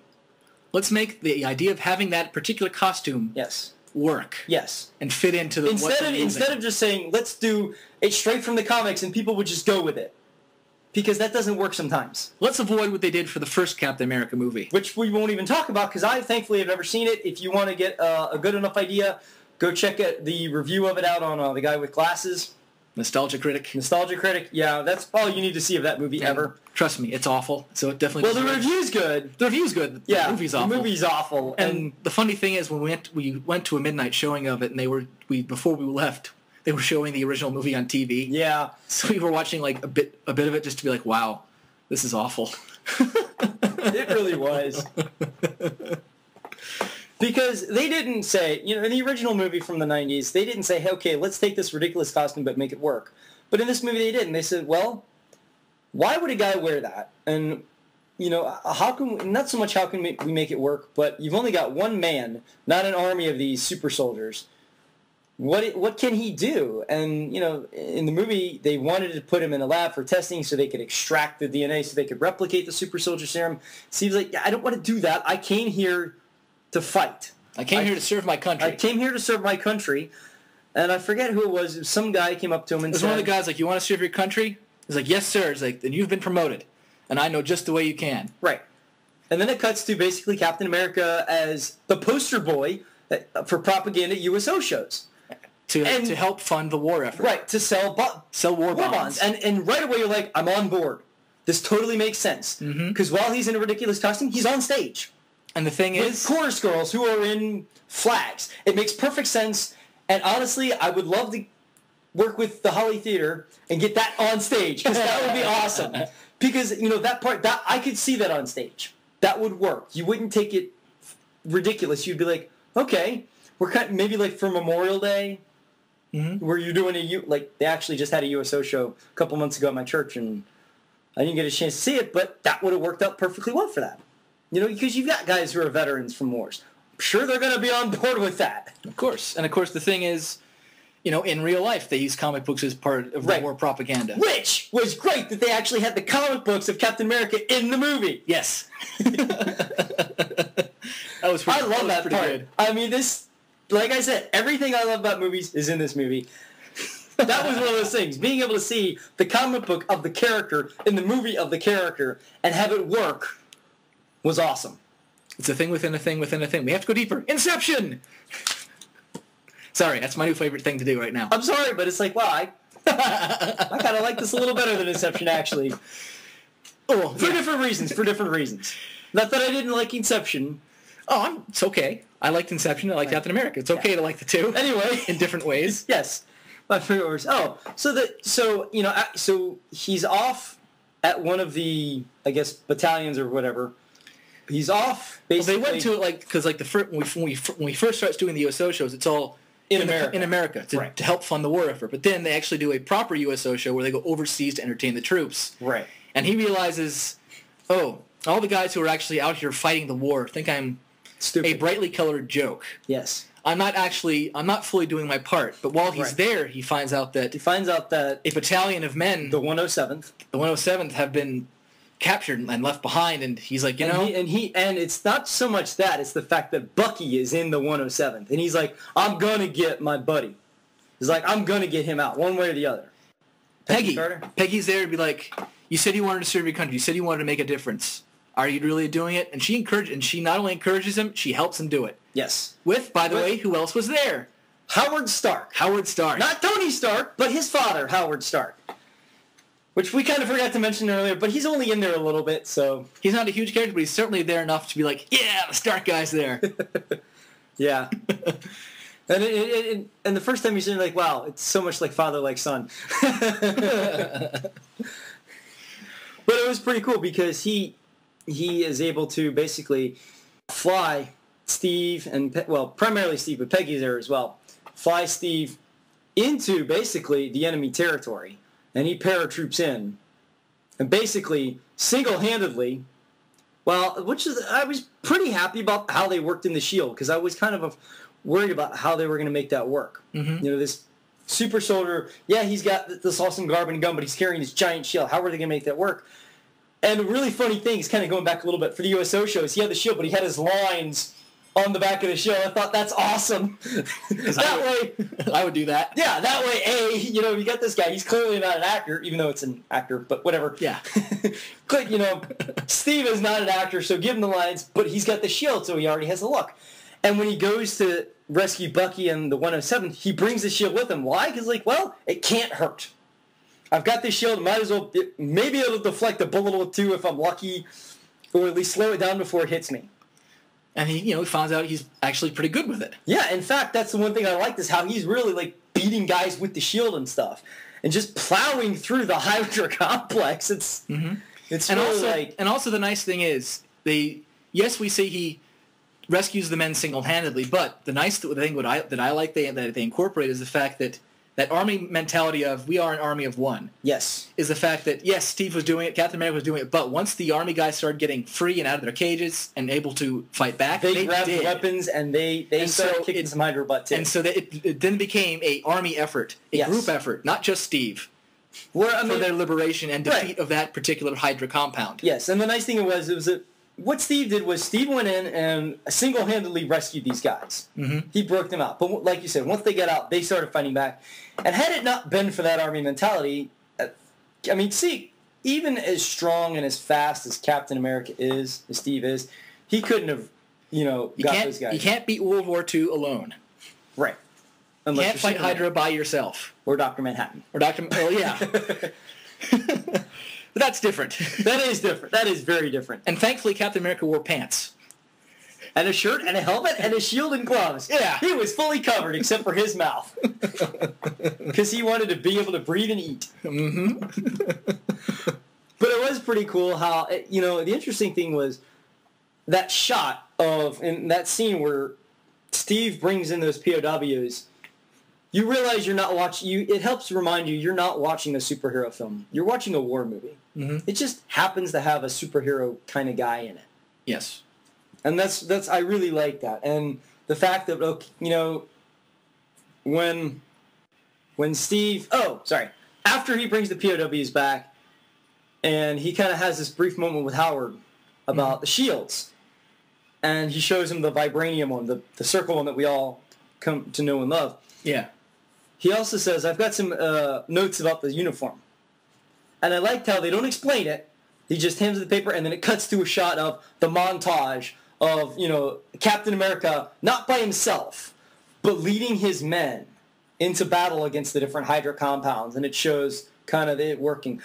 Let's make the idea of having that particular costume work.
Yes.
And fit into the
Instead of just saying, let's do it straight from the comics and people would just go with it. Because that doesn't work sometimes.
Let's avoid what they did for the first Captain America movie.
Which we won't even talk about because I thankfully have never seen it. If you want to get a good enough idea, go check the review of it out on The Guy with Glasses.
Nostalgia Critic.
Yeah, that's all you need to see of that movie ever.
Trust me, it's awful. So it definitely.
Well, the review's good.
The review's good.
Yeah,
the movie's awful.
The movie's awful.
And the funny thing is, when we went to a midnight showing of it, and before we left, they were showing the original movie on TV.
Yeah.
So we were watching like a bit of it just to be like, wow, this is awful.
It really was. Because they didn't say, in the original movie from the 90s, they didn't say, hey, okay, let's take this ridiculous costume but make it work. But in this movie they did, and they said, well, why would a guy wear that? And, how can, not so much how can we make it work, but you've only got one man, not an army of these super soldiers. What can he do? And, in the movie, they wanted to put him in a lab for testing so they could extract the DNA so they could replicate the super soldier serum. Seems like, I don't want to do that. I came here to fight.
I came here to serve my country.
And I forget who it was. Some guy came up to him and said...
one of the guys like, you want to serve your country? He's like, yes, sir. He's like, then you've been promoted. And I know just the way you can.
Right. And then it cuts to basically Captain America as the poster boy for propaganda USO shows.
To help fund the war effort.
Right, to sell
war bonds.
And right away you're like, I'm on board. This totally makes sense. Because while he's in a ridiculous costume, he's on stage.
And the thing is...
With chorus girls who are in flags. It makes perfect sense. And honestly, I would love to work with the Holly Theater and get that on stage. Because that would be awesome. Because, that part, I could see that on stage. That would work. You wouldn't take it ridiculous. You'd be like, okay, we're maybe like for Memorial Day... Where you're doing they actually just had a USO show a couple months ago at my church, and I didn't get a chance to see it, but that would have worked out perfectly well for that. Because you've got guys who are veterans from wars. I'm sure they're going to be on board with that.
Of course. And of course the thing is, in real life they use comic books as part of the war propaganda.
Which was great that they actually had the comic books of Captain America in the movie.
Yes. I love that part. Good.
I mean, like I said, everything I love about movies is in this movie. That was one of those things. Being able to see the comic book of the character in the movie of the character and have it work was awesome.
It's a thing within a thing within a thing. We have to go deeper. Inception! Sorry, that's my new favorite thing to do right now.
I'm sorry, but it's like, wow, I kind of like this a little better than Inception, actually. For different reasons. Not that I didn't like Inception.
Oh, it's okay. I liked Inception. I liked Captain America. It's okay to like the two.
Anyway,
in different ways.
Yes, my favorite was so he's off at one of the battalions or whatever. He's off. Basically,
they went to it because when we first started doing the USO shows, it's all in America to help fund the war effort. But then they actually do a proper USO show where they go overseas to entertain the troops.
Right.
And he realizes, all the guys who are actually out here fighting the war think I'm stupid. A brightly colored joke.
Yes.
I'm not fully doing my part. But while he's there, he finds out that a battalion of men,
the 107th
have been captured and left behind, and he's like, and
it's not so much that, it's the fact that Bucky is in the 107th, and he's like, I'm gonna get my buddy. He's like, I'm gonna get him out, one way or the other.
Peggy's there to be like, you said you wanted to serve your country, you said you wanted to make a difference. Are you really doing it? And she not only encourages him, she helps him do it.
Yes.
By the way, who else was there?
Howard Stark. Not Tony Stark, but his father, Howard Stark. Which we kind of forgot to mention earlier, but he's only in there a little bit, so...
He's not a huge character, but he's certainly there enough to be like, yeah, the Stark guy's there.
Yeah. And the first time you see it, like, wow, it's so much like father, like son. But it was pretty cool because he he is able to basically fly Steve and, primarily Steve, but Peggy's there as well, fly Steve into basically the enemy territory, and he paratroops in, and basically single-handedly, I was pretty happy about how they worked in the shield, because I was kind of worried about how they were going to make that work. Mm-hmm. This super soldier, he's got this awesome garb and gun, but he's carrying this giant shield. How are they going to make that work? And a really funny thing is, kind of going back a little bit, for the USO shows, he had the shield, but he had his lines on the back of the shield. I thought, that's awesome.
I would do that.
Yeah, that way, you got this guy. He's clearly not an actor, even though it's an actor, but whatever.
Yeah.
Steve is not an actor, so give him the lines, but he's got the shield, so he already has the look. And when he goes to rescue Bucky and the 107, he brings the shield with him. Why? Because, it can't hurt. I've got this shield, might as well, maybe it'll deflect a bullet or two if I'm lucky, or at least slow it down before it hits me.
And he finds out he's actually pretty good with it.
Yeah, in fact, that's the one thing I like, is how he's really, beating guys with the shield and stuff. And just plowing through the Hydra complex. It's really
And also the nice thing is, we say he rescues the men single-handedly, but the nice thing that I like that they incorporate is the fact that army mentality of, we are an army of one.
Yes.
Is the fact that, yes, Steve was doing it, Captain America was doing it, but once the army guys started getting free and out of their cages and able to fight back,
they grabbed weapons and they started kicking some Hydra butt too.
And so it then became a army effort, group effort, not just Steve, for their liberation and defeat of that particular Hydra compound.
Yes, and the nice thing was what Steve did was Steve went in and single-handedly rescued these guys. Mm-hmm. He broke them out. But like you said, once they got out, they started fighting back. And had it not been for that army mentality, even as strong and as fast as Captain America is, as Steve is, he couldn't have, got those guys.
You can't beat World War II alone.
Right.
You can't fight Hydra by yourself.
Or Dr. Manhattan.
But that's different.
That is different. That is very different.
And thankfully, Captain America wore pants.
And a shirt and a helmet and a shield and gloves.
Yeah.
He was fully covered except for his mouth. Because he wanted to be able to breathe and eat. Mm-hmm. But it was pretty cool how, the interesting thing was that shot in that scene where Steve brings in those POWs. You realize you're not watching. It helps remind you you're not watching a superhero film. You're watching a war movie. Mm-hmm. It just happens to have a superhero kind of guy in it.
Yes,
and that's I really like that, and the fact that when Steve, after he brings the POWs back, and he kind of has this brief moment with Howard about the shields, and he shows him the vibranium one, the circle one that we all come to know and love.
Yeah.
He also says, I've got some notes about the uniform. And I liked how they don't explain it. He just hands the paper, and then it cuts to a shot of the montage of, Captain America, not by himself, but leading his men into battle against the different Hydra compounds. And it shows kind of it working.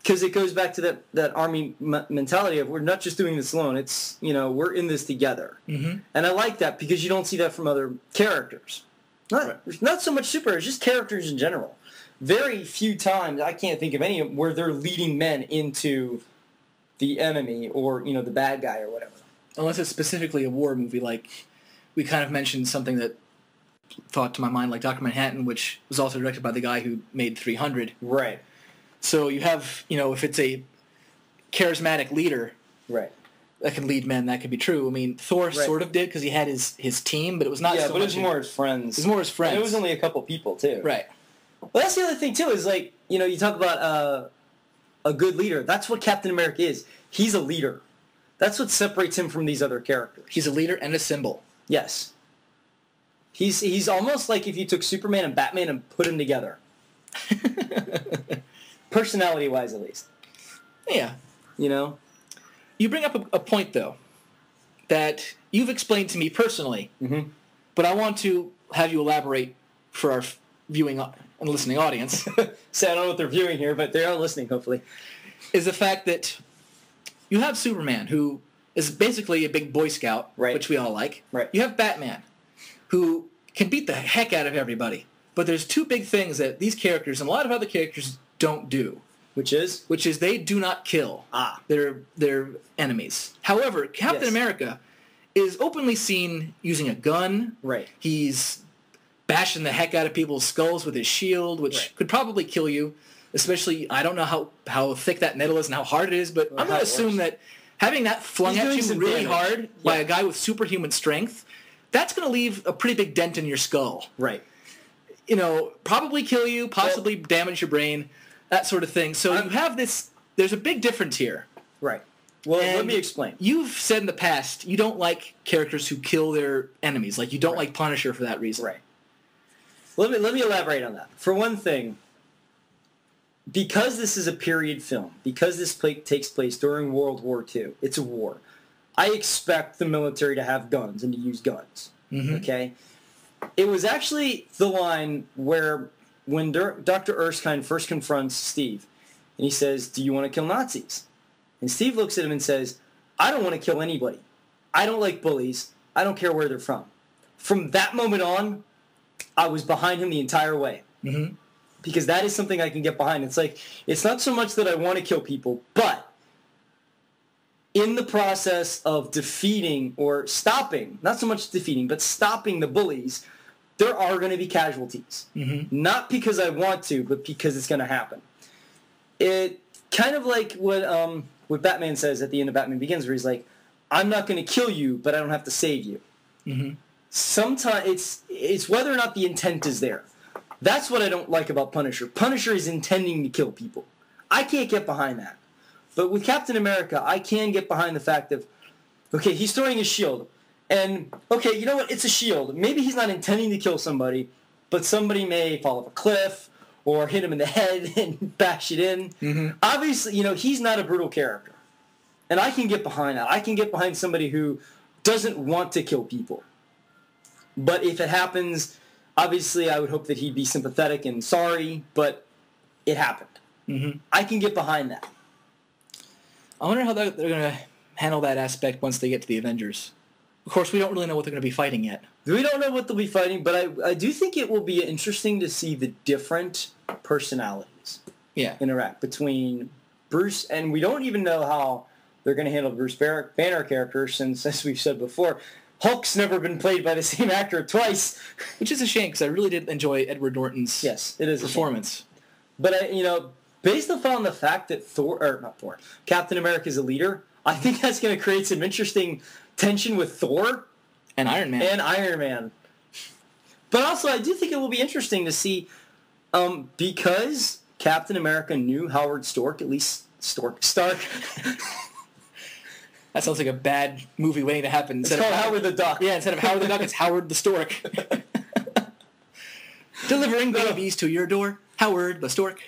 Because it goes back to that army mentality of, we're not just doing this alone. It's, we're in this together. Mm-hmm. And I like that because you don't see that from other characters. Not so much superheroes, just characters in general. Very few times, I can't think of any where they're leading men into the enemy or, the bad guy or whatever.
Unless it's specifically a war movie, like we kind of mentioned something that thought to my mind, like Dr. Manhattan, which was also directed by the guy who made 300.
Right.
So you have, if it's a charismatic leader,
right,
that can lead men, that could be true. I mean, Thor sort of did because he had his team, but it was not so much. Yeah, but it
was more his friends.
It was more his friends.
And it was only a couple people, too.
Right.
Well, that's the other thing, too, is you talk about a good leader. That's what Captain America is. He's a leader. That's what separates him from these other characters.
He's a leader and a symbol.
Yes. He's almost like if you took Superman and Batman and put them together. Personality-wise, at least.
Yeah. You bring up a point, though, that you've explained to me personally, mm-hmm. but I want to have you elaborate for our viewing and listening audience.
So I don't know what they're viewing here, but they are listening, hopefully.
Is the fact that you have Superman, who is basically a big Boy Scout, which we all like.
Right.
You have Batman, who can beat the heck out of everybody. But there's two big things that these characters and a lot of other characters don't do.
Which is?
Which is they do not kill their enemies. However, Captain America is openly seen using a gun.
Right.
He's bashing the heck out of people's skulls with his shield, which could probably kill you. Especially, I don't know how thick that metal is and how hard it is, but I'm going to assume that having that flung at you really hard by a guy with superhuman strength, that's going to leave a pretty big dent in your skull.
Right.
You know, probably kill you, possibly damage your brain, that sort of thing. So you have this, there's a big difference here.
Right. Well, let me explain.
You've said in the past you don't like characters who kill their enemies. Like, you don't like Punisher for that reason.
Right. Let me elaborate on that. For one thing, because this is a period film, because this takes place during World War II, it's a war, I expect the military to have guns and to use guns. Mm-hmm. Okay? It was actually the line where when Dr. Erskine first confronts Steve, and he says, "Do you want to kill Nazis?" And Steve looks at him and says, "I don't want to kill anybody. I don't like bullies. I don't care where they're from." From that moment on, I was behind him the entire way. Mm-hmm. Because that is something I can get behind. It's like, it's not so much that I want to kill people, but in the process of defeating or stopping, not so much defeating, but stopping the bullies, there are going to be casualties. Mm-hmm. Not because I want to, but because it's going to happen. It kind of like what Batman says at the end of Batman Begins, where he's like, "I'm not going to kill you, but I don't have to save you." Mm-hmm. Sometimes it's whether or not the intent is there. That's what I don't like about Punisher. Punisher is intending to kill people. I can't get behind that. But with Captain America, I can get behind the fact of, okay, he's throwing his shield. And, okay, you know what? It's a shield. Maybe he's not intending to kill somebody, but somebody may fall off a cliff or hit him in the head and bash it in. Mm-hmm. Obviously, he's not a brutal character. And I can get behind that. I can get behind somebody who doesn't want to kill people. But if it happens, obviously I would hope that he'd be sympathetic and sorry, but it happened. Mm-hmm. I can get behind that.
I wonder how they're going to handle that aspect once they get to the Avengers. Of course, we don't really know what they're going to be fighting yet.
We don't know what they'll be fighting, but I do think it will be interesting to see the different personalities interact between Bruce, and we don't even know how they're going to handle the Bruce Banner character, since, as we've said before, Hulk's never been played by the same actor twice.
Which is a shame, because I really did enjoy Edward Norton's performance.
But, based upon the fact that Captain America is a leader, I think that's going to create some interesting tension with Thor.
And Iron Man.
But also, I do think it will be interesting to see, because Captain America knew Howard Stark.
That sounds like a bad movie waiting to happen.
It's called Howard the Duck.
Yeah, instead of Howard the Duck, it's Howard the Stork. Delivering babies to your door, Howard the Stork.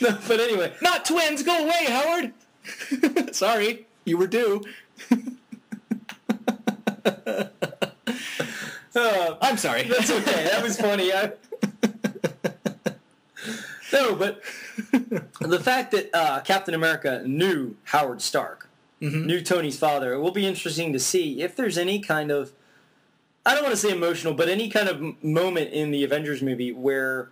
No, but anyway.
Not twins, go away, Howard! Sorry, you were due. I'm sorry.
That's okay, that was funny. No, but the fact that Captain America knew Howard Stark, knew Tony's father, it will be interesting to see if there's any kind of, I don't want to say emotional, but any kind of moment in the Avengers movie where,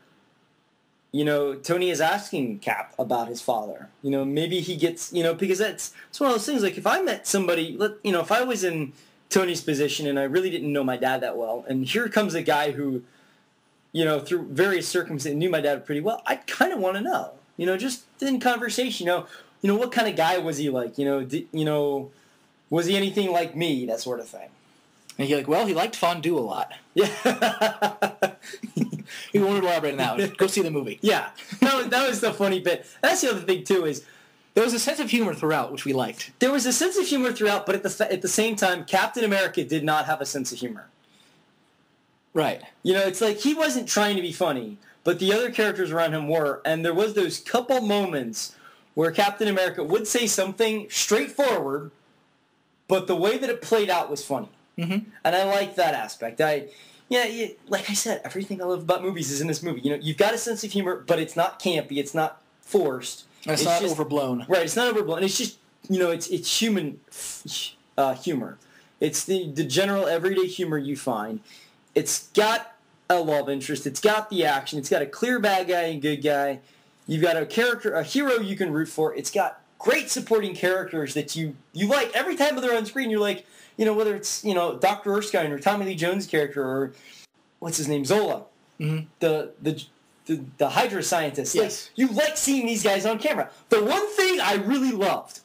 Tony is asking Cap about his father. Maybe he gets, because it's one of those things, like if I met somebody, if I was in Tony's position and I really didn't know my dad that well, and here comes a guy who, through various circumstances, knew my dad pretty well, I'd kind of want to know, just in conversation, what kind of guy was he like, was he anything like me, that sort of thing.
And you're like, well, he liked fondue a lot.
Yeah.
We won't elaborate on that one. Go see the movie.
Yeah. That was the funny bit. That's the other thing, too, is
there was a sense of humor throughout, which we liked.
There was a sense of humor throughout, but at the same time, Captain America did not have a sense of humor.
Right.
It's like he wasn't trying to be funny, but the other characters around him were, and there was those couple moments where Captain America would say something straightforward, but the way that it played out was funny. Mm-hmm. And I like that aspect. Like I said, everything I love about movies is in this movie. You've got a sense of humor, but it's not campy. It's not forced.
It's not just overblown.
Right, it's not overblown. It's just, it's human humor. It's the general everyday humor you find. It's got a love interest. It's got the action. It's got a clear bad guy and good guy. You've got a hero you can root for. It's got great supporting characters that you like. Every time they're on screen, you're like, whether it's, Dr. Erskine or Tommy Lee Jones' character or, what's his name, Zola, the Hydra scientist.
Yes.
Like, you like seeing these guys on camera. The one thing I really loved,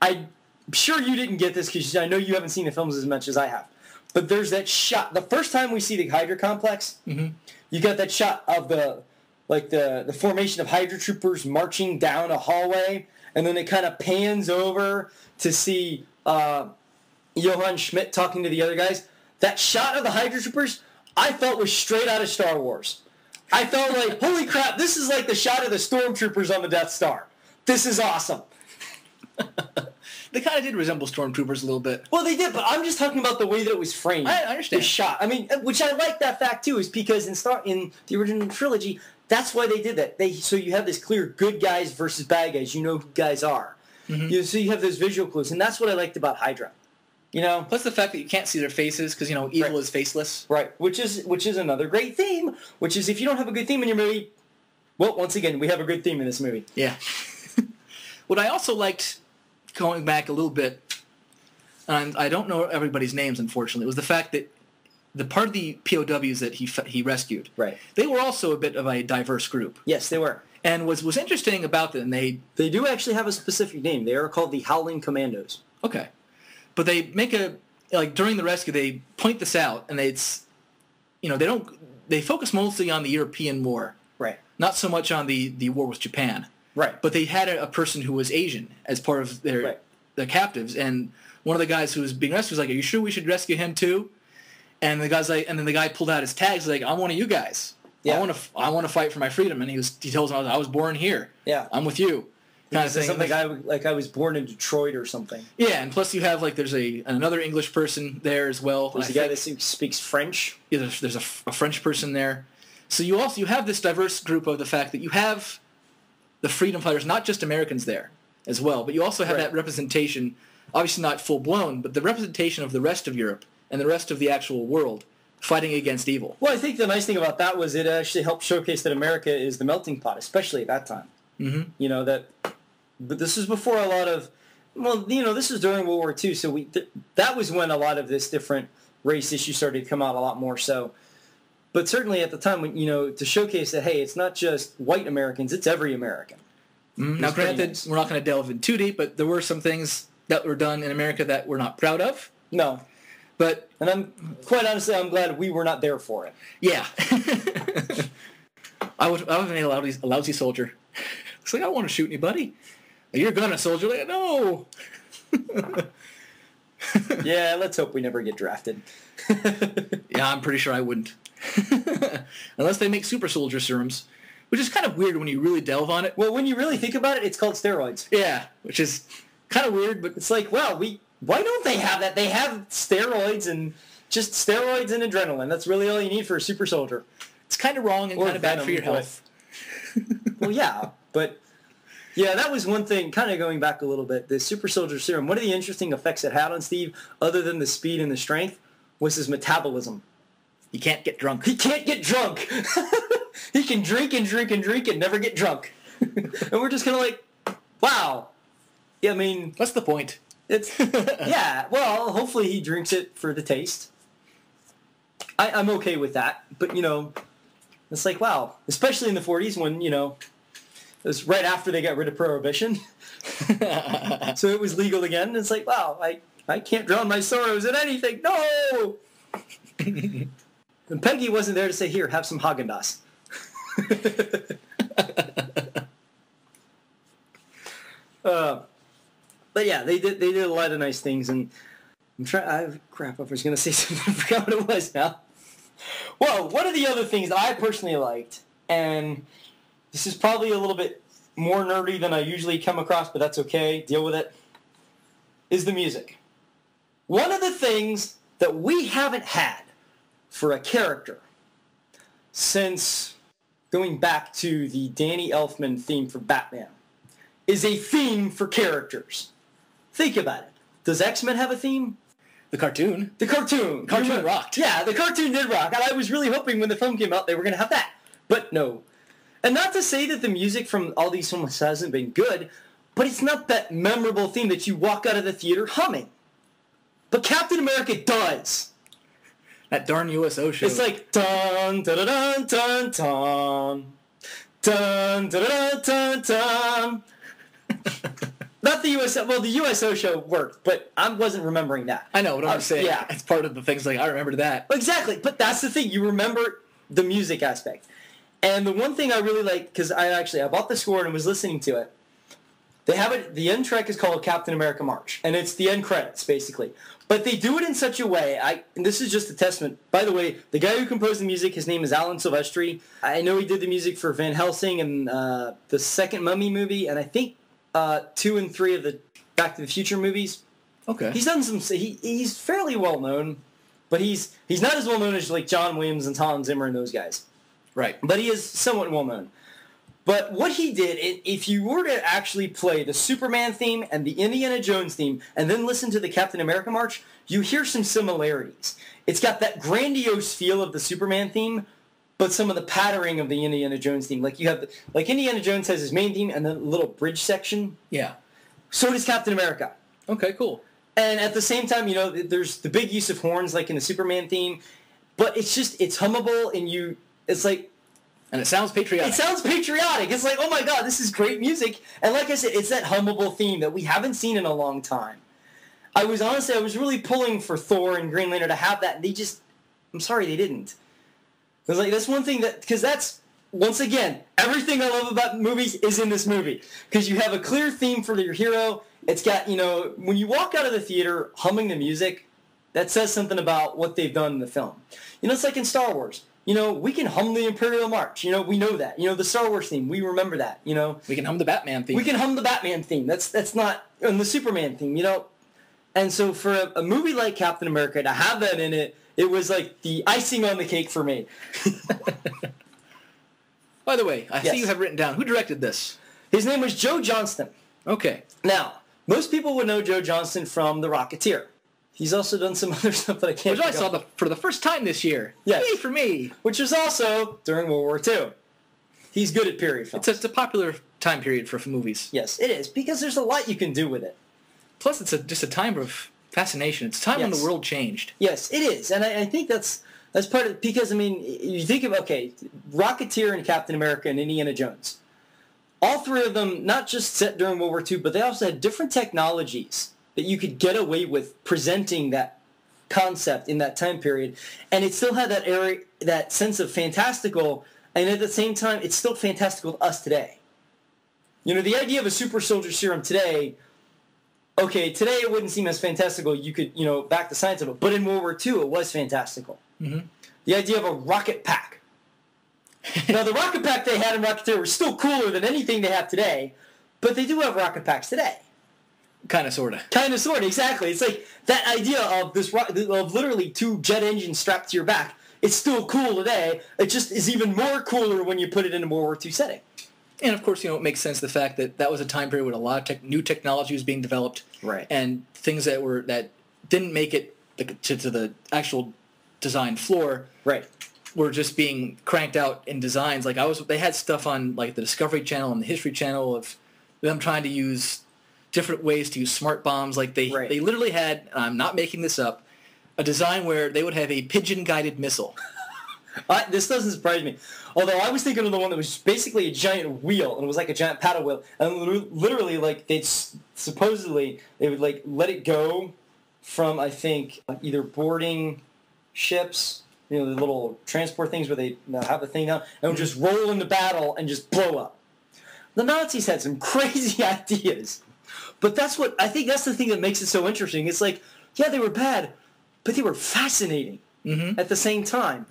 I'm sure you didn't get this because I know you haven't seen the films as much as I have, but there's that shot. The first time we see the Hydra complex, you got that shot of the formation of Hydra troopers marching down a hallway, and then it kind of pans over to see Johann Schmidt talking to the other guys. That shot of the Hydra troopers, I felt was straight out of Star Wars. I felt like, holy crap, this is like the shot of the stormtroopers on the Death Star. This is awesome.
They kind of did resemble stormtroopers a little bit.
Well, they did, but I'm just talking about the way that it was framed.
I understand.
The shot. I mean, which I like that fact, too, is because in the original trilogy, that's why they did that. So you have this clear good guys versus bad guys. You know who guys are. So you have those visual clues, and that's what I liked about Hydra.
Plus the fact that you can't see their faces because, evil is faceless.
Right, which is another great theme, which is if you don't have a good theme in your movie, well, once again, we have a good theme in this movie.
Yeah. What I also liked, going back a little bit, and I don't know everybody's names, unfortunately, was the fact that the part of the POWs that he rescued,
right,
they were also a bit of a diverse group.
Yes, they were.
And was interesting about them, they
do actually have a specific name. They are called the Howling Commandos.
Okay. But they make during the rescue, they point this out, and they focus mostly on the European war.
Right.
Not so much on the war with Japan.
Right.
But they had a person who was Asian as part of their captives, and one of the guys who was being rescued was like, "Are you sure we should rescue him too?" And the guy's like, and then the guy pulled out his tags like, "I'm one of you guys. Yeah. I want to fight for my freedom." And he tells him, "I was born here.
Yeah.
I'm with you." Kind of thing.
Something I was born in Detroit or something.
Yeah, and plus you have there's another English person there as well.
There's a guy that speaks French.
Yeah, there's a French person there. So you have this diverse group of the fact that you have the freedom fighters, not just Americans there as well, but you also have that representation, obviously not full blown, but the representation of the rest of Europe and the rest of the actual world fighting against evil.
Well, I think the nice thing about that was it actually helped showcase that America is the melting pot, especially at that time. Mm-hmm. But this was before a lot of, this was during World War II, so that was when a lot of this different race issues started to come out a lot more so. But certainly at the time, when to showcase that, hey, it's not just white Americans, it's every American.
Mm-hmm. Now, granted, we're not going to delve in too deep, but there were some things that were done in America that we're not proud of.
No.
But
and I'm glad we were not there for it.
Yeah. I was a lousy soldier. It's like, I don't want to shoot anybody. You're gonna, soldier. Like, no.
Yeah, let's hope we never get drafted.
Yeah, I'm pretty sure I wouldn't. Unless they make super soldier serums, which is kind of weird when you really delve on it.
Well, when you really think about it, it's called steroids.
Yeah, which is kind of weird, but
it's like, well, why don't they have that? They have steroids and just steroids and adrenaline. That's really all you need for a super soldier.
It's kind of wrong and kind of bad for your health.
Well, yeah, but yeah, that was one thing, kind of going back a little bit, the super soldier serum, one of the interesting effects it had on Steve, other than the speed and the strength, was his metabolism.
He can't get drunk.
He can't get drunk. He can drink and drink and drink and never get drunk. And we're just kind of like, wow. Yeah, I mean...
What's the point?
It's yeah, well, hopefully he drinks it for the taste. I'm okay with that, but, it's like, wow. Especially in the 40s when, it was right after they got rid of Prohibition. So it was legal again. And it's like, wow, I can't drown my sorrows in anything. No! And Peggy wasn't there to say, here, have some Haagen-Dazs. But yeah, they did a lot of nice things, and crap, I was going to say something, I forgot what it was now. Well, one of the other things that I personally liked, and this is probably a little bit more nerdy than I usually come across, but that's okay, deal with it, is the music. One of the things that we haven't had for a character since going back to the Danny Elfman theme for Batman is a theme for characters. Think about it. Does X-Men have a theme?
The cartoon.
The cartoon.
Cartoon rocked.
Yeah, the cartoon did rock. And I was really hoping when the film came out they were going to have that. But no. And not to say that the music from all these films hasn't been good, but it's not that memorable theme that you walk out of the theater humming. But Captain America does.
That darn USO show.
It's like dun dun dun dun dun dun dun dun dun dun. Not the USO. Well, the USO show worked, but I wasn't remembering that.
I know what I'm saying.
Yeah,
it's part of the things. Like I remember that.
Exactly, but that's the thing. You remember the music aspect, and the one thing I really like because I bought the score and was listening to it. They have it. The end track is called Captain America March, and it's the end credits basically. But they do it in such a way. And this is just a testament. By the way, the guy who composed the music, his name is Alan Silvestri. I know he did the music for Van Helsing and the second Mummy movie, and I think 2 and 3 of the Back to the Future movies.
Okay.
He's done some. He's fairly well known, but he's not as well known as like John Williams and Hans Zimmer and those guys.
Right.
But he is somewhat well known. But what he did, if you were to actually play the Superman theme and the Indiana Jones theme, and then listen to the Captain America March, you hear some similarities. It's got that grandiose feel of the Superman theme, but some of the pattering of the Indiana Jones theme. Like you have, like Indiana Jones has his main theme and then a little bridge section.
Yeah.
So does Captain America.
Okay, cool.
And at the same time, there's the big use of horns like in the Superman theme, but it's hummable and it's like.
And it sounds patriotic.
It sounds patriotic. It's like, oh my god, this is great music. And like I said, it's that hummable theme that we haven't seen in a long time. I was really pulling for Thor and Green Lantern to have that, and I'm sorry they didn't. It was like, that's one thing because that's, once again, everything I love about movies is in this movie. Because you have a clear theme for your hero. It's got, when you walk out of the theater humming the music, that says something about what they've done in the film. It's like in Star Wars. We can hum the Imperial March. We know that. The Star Wars theme, we remember that.
We can hum the Batman theme.
We can hum the Batman theme. That's not and the Superman theme. And so for a movie like Captain America to have that in it, it was like the icing on the cake for me.
By the way, I see you have written down who directed this.
His name was Joe Johnston.
Okay.
Now, most people would know Joe Johnston from The Rocketeer. He's also done some other stuff that I can't.
Which I saw for the first time this year.
Yes.
Yay for me.
Which was also during World War II. He's good at period films.
It's a popular time period for movies.
Yes, it is, because there's a lot you can do with it.
Plus, it's just a time of fascination. It's a time when the world changed.
Yes, it is, and I think that's part of it, because, you think of, Rocketeer and Captain America and Indiana Jones. All three of them, not just set during World War II, but they also had different technologies that you could get away with presenting that concept in that time period, and it still had that sense of fantastical, and at the same time, it's still fantastical to us today. The idea of a super soldier serum today, today it wouldn't seem as fantastical. You could, back the science of it, but in World War II, it was fantastical. Mm-hmm. The idea of a rocket pack. Now, the rocket pack they had in Rocketeer was still cooler than anything they have today, but they do have rocket packs today.
Kind of, sort of.
Exactly. It's like that idea of of literally 2 jet engines strapped to your back. It's still cool today. It just is even more cooler when you put it in a World War II setting.
And of course, it makes sense the fact that was a time period when a lot of new technology was being developed,
right? And
things that didn't make it to the actual design floor,
right,
were just being cranked out in designs. They had stuff on the Discovery Channel and the History Channel of them trying to use different ways to use smart bombs. They literally had, and I'm not making this up, a design where they would have a pigeon-guided missile.
This doesn't surprise me. Although I was thinking of the one that was basically a giant wheel, and it was like a giant paddle wheel. And literally, they would let it go from, I think, either boarding ships, the little transport things where they have the thing down, and would just roll into battle and just blow up. The Nazis had some crazy ideas. But I think that's the thing that makes it so interesting. It's they were bad, but they were fascinating at the same time.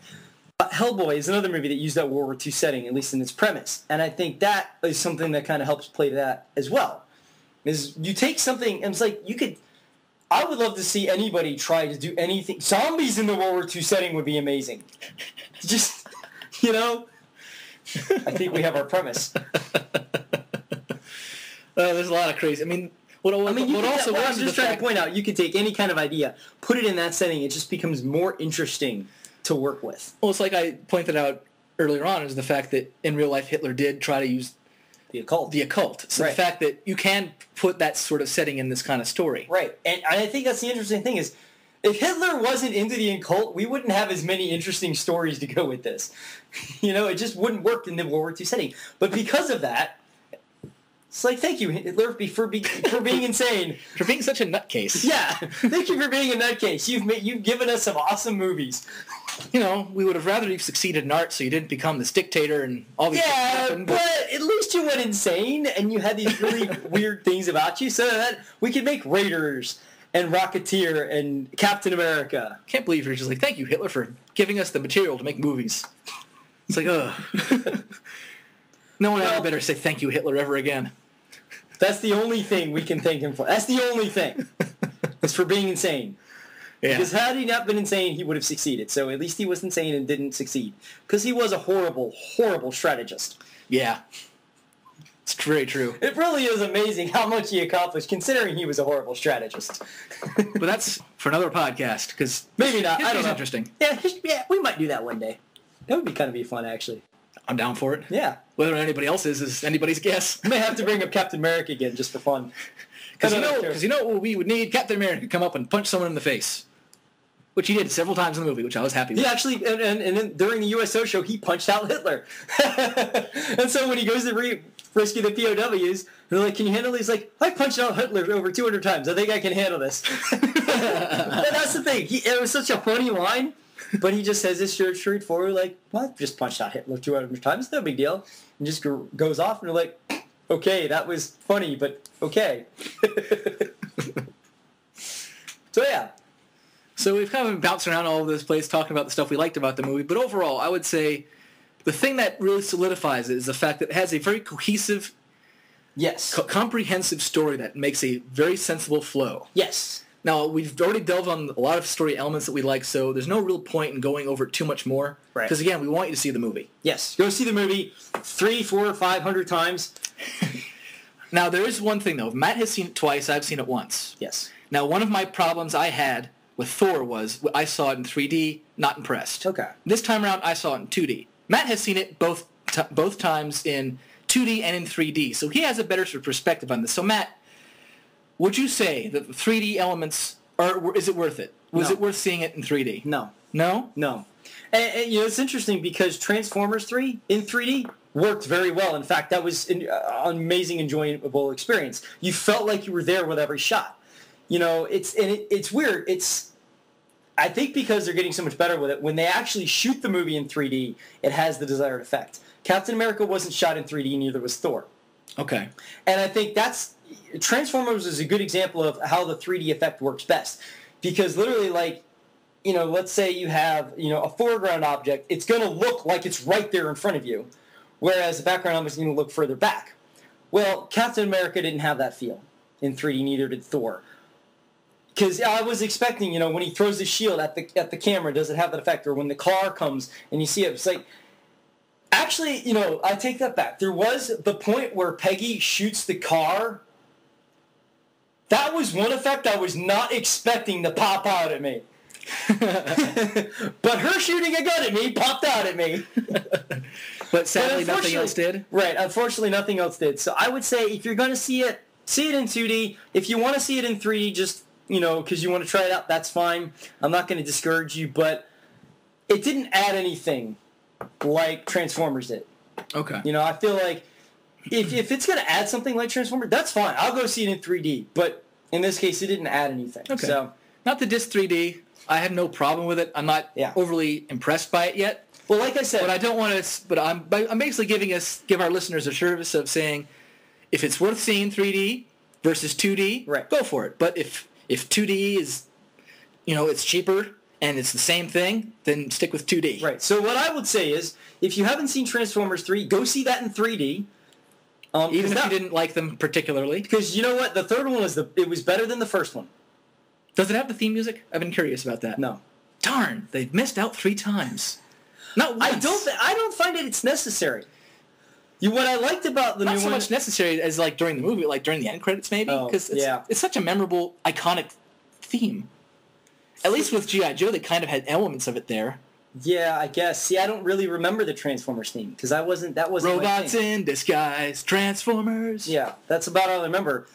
Hellboy is another movie that used that World War II setting, at least in its premise. And I think that is something that kind of helps play to that as well. Is you take something, and it's I would love to see anybody try to do anything. Zombies in the World War II setting would be amazing. Just, I think we have our premise.
There's a lot of crazy. What,
I mean,
what also
what I'm
was
just trying to point out, you can take any kind of idea, put it in that setting, it just becomes more interesting to work with.
Well, it's like I pointed out earlier on, is the fact that in real life Hitler did try to use
the occult.
So
right.
The fact that you can put that sort of setting in this kind of story.
Right. And I think that's the interesting thing is, if Hitler wasn't into the occult, we wouldn't have as many interesting stories to go with this. It just wouldn't work in the World War II setting. But because of that, it's like, thank you, Hitler, for being insane.
For being such a nutcase.
Yeah. Thank you for being a nutcase. You've given us some awesome movies.
We would have rather you've succeeded in art so you didn't become this dictator and all these things happened.
But at least you went insane and you had these really weird things about you so that we could make Raiders and Rocketeer and Captain America.
Can't believe you're just like, thank you, Hitler, for giving us the material to make movies. It's like, ugh. No one ever better say thank you, Hitler, ever again.
That's the only thing we can thank him for. That's the only thing. It's for being insane. Yeah. Because had he not been insane, he would have succeeded. So at least he was insane and didn't succeed. Because he was a horrible, horrible strategist.
Yeah. It's very true.
It really is amazing how much he accomplished, considering he was a horrible strategist.
But that's for another podcast, because
maybe not. I don't know.
Interesting.
Yeah, we might do that one day. That would be fun, actually.
I'm down for it.
Yeah.
Whether anybody else is anybody's guess.
We may have to bring up Captain America again just for fun.
Because you know what we would need? Captain America to come up and punch someone in the face. Which he did several times in the movie, which I was happy with.
He actually, and then during the USO show, he punched out Hitler. And so when he goes to rescue the POWs, they're like, can you handle this? He's like, I punched out Hitler over 200 times. I think I can handle this. But that's the thing. It was such a funny line, but he just says this straightforward, like, well, I just punched out Hitler 200 times. No big deal. And just goes off, and they're like, okay, that was funny, but okay. So, yeah.
So we've kind of been bouncing around all over this place talking about the stuff we liked about the movie, but overall, I would say the thing that really solidifies it is the fact that it has a very cohesive, comprehensive story that makes a very sensible flow.
Yes.
Now, we've already delved on a lot of story elements that we like, so there's no real point in going over it too much more. Right. Because, again, we want you to see the movie.
Yes. Go see the movie 300, 400, 500 times.
Now, there is one thing, though. Matt has seen it twice. I've seen it once.
Yes.
Now, one of my problems I had with Thor was I saw it in 3D, not impressed.
Okay.
This time around, I saw it in 2D. Matt has seen it both times in 2D and in 3D, so he has a better sort of perspective on this. So, Matt, would you say that the 3D elements, is it worth it? Was it worth seeing it in 3D?
No.
No?
No. And it's interesting because Transformers 3 in 3D worked very well. In fact, that was an amazing, enjoyable experience. You felt like you were there with every shot. It's weird. I think because they're getting so much better with it, when they actually shoot the movie in 3D, it has the desired effect. Captain America wasn't shot in 3D, neither was Thor. Okay. And I think Transformers is a good example of how the 3D effect works best. Because literally, let's say you have, a foreground object, it's going to look like it's right there in front of you, whereas the background object is going to look further back. Well, Captain America didn't have that feel in 3D, neither did Thor. Because I was expecting, when he throws the shield at the camera, does it have that effect? Or when the car comes and you see it, it's like... Actually, I take that back. There was the point where Peggy shoots the car. That was one effect I was not expecting to pop out at me. But her shooting a gun at me popped out at me.
But sadly, nothing else did?
Right. Unfortunately, nothing else did. So I would say if you're going to see it in 2D. If you want to see it in 3D, just... because you want to try it out, that's fine. I'm not going to discourage you, but it didn't add anything like Transformers did. Okay. I feel like if it's going to add something like Transformers, that's fine. I'll go see it in 3D, but in this case, it didn't add anything. Okay. So,
not the disc 3D. I have no problem with it. I'm not overly impressed by it yet.
Well, like I said...
But I don't want to... But I'm basically give our listeners a service of saying, if it's worth seeing 3D versus 2D, go for it. But if 2D is, it's cheaper and it's the same thing, then stick with 2D.
Right. So what I would say is, if you haven't seen Transformers 3, go see that in 3D.
Even if you didn't like them particularly.
Because you know what? The third one was better than the first one.
Does it have the theme music? I've been curious about that.
No.
Darn, they've missed out 3 times. Not once.
I don't find it's necessary. What I liked about the
Not
new
so
one...
much necessary as like during the movie, like during the end credits maybe, because it's such a memorable, iconic theme. At least with G.I. Joe, they kind of had elements of it there.
Yeah, I guess. See, I don't really remember the Transformers theme because that wasn't
Robots in disguise, Transformers.
Yeah, that's about all I remember.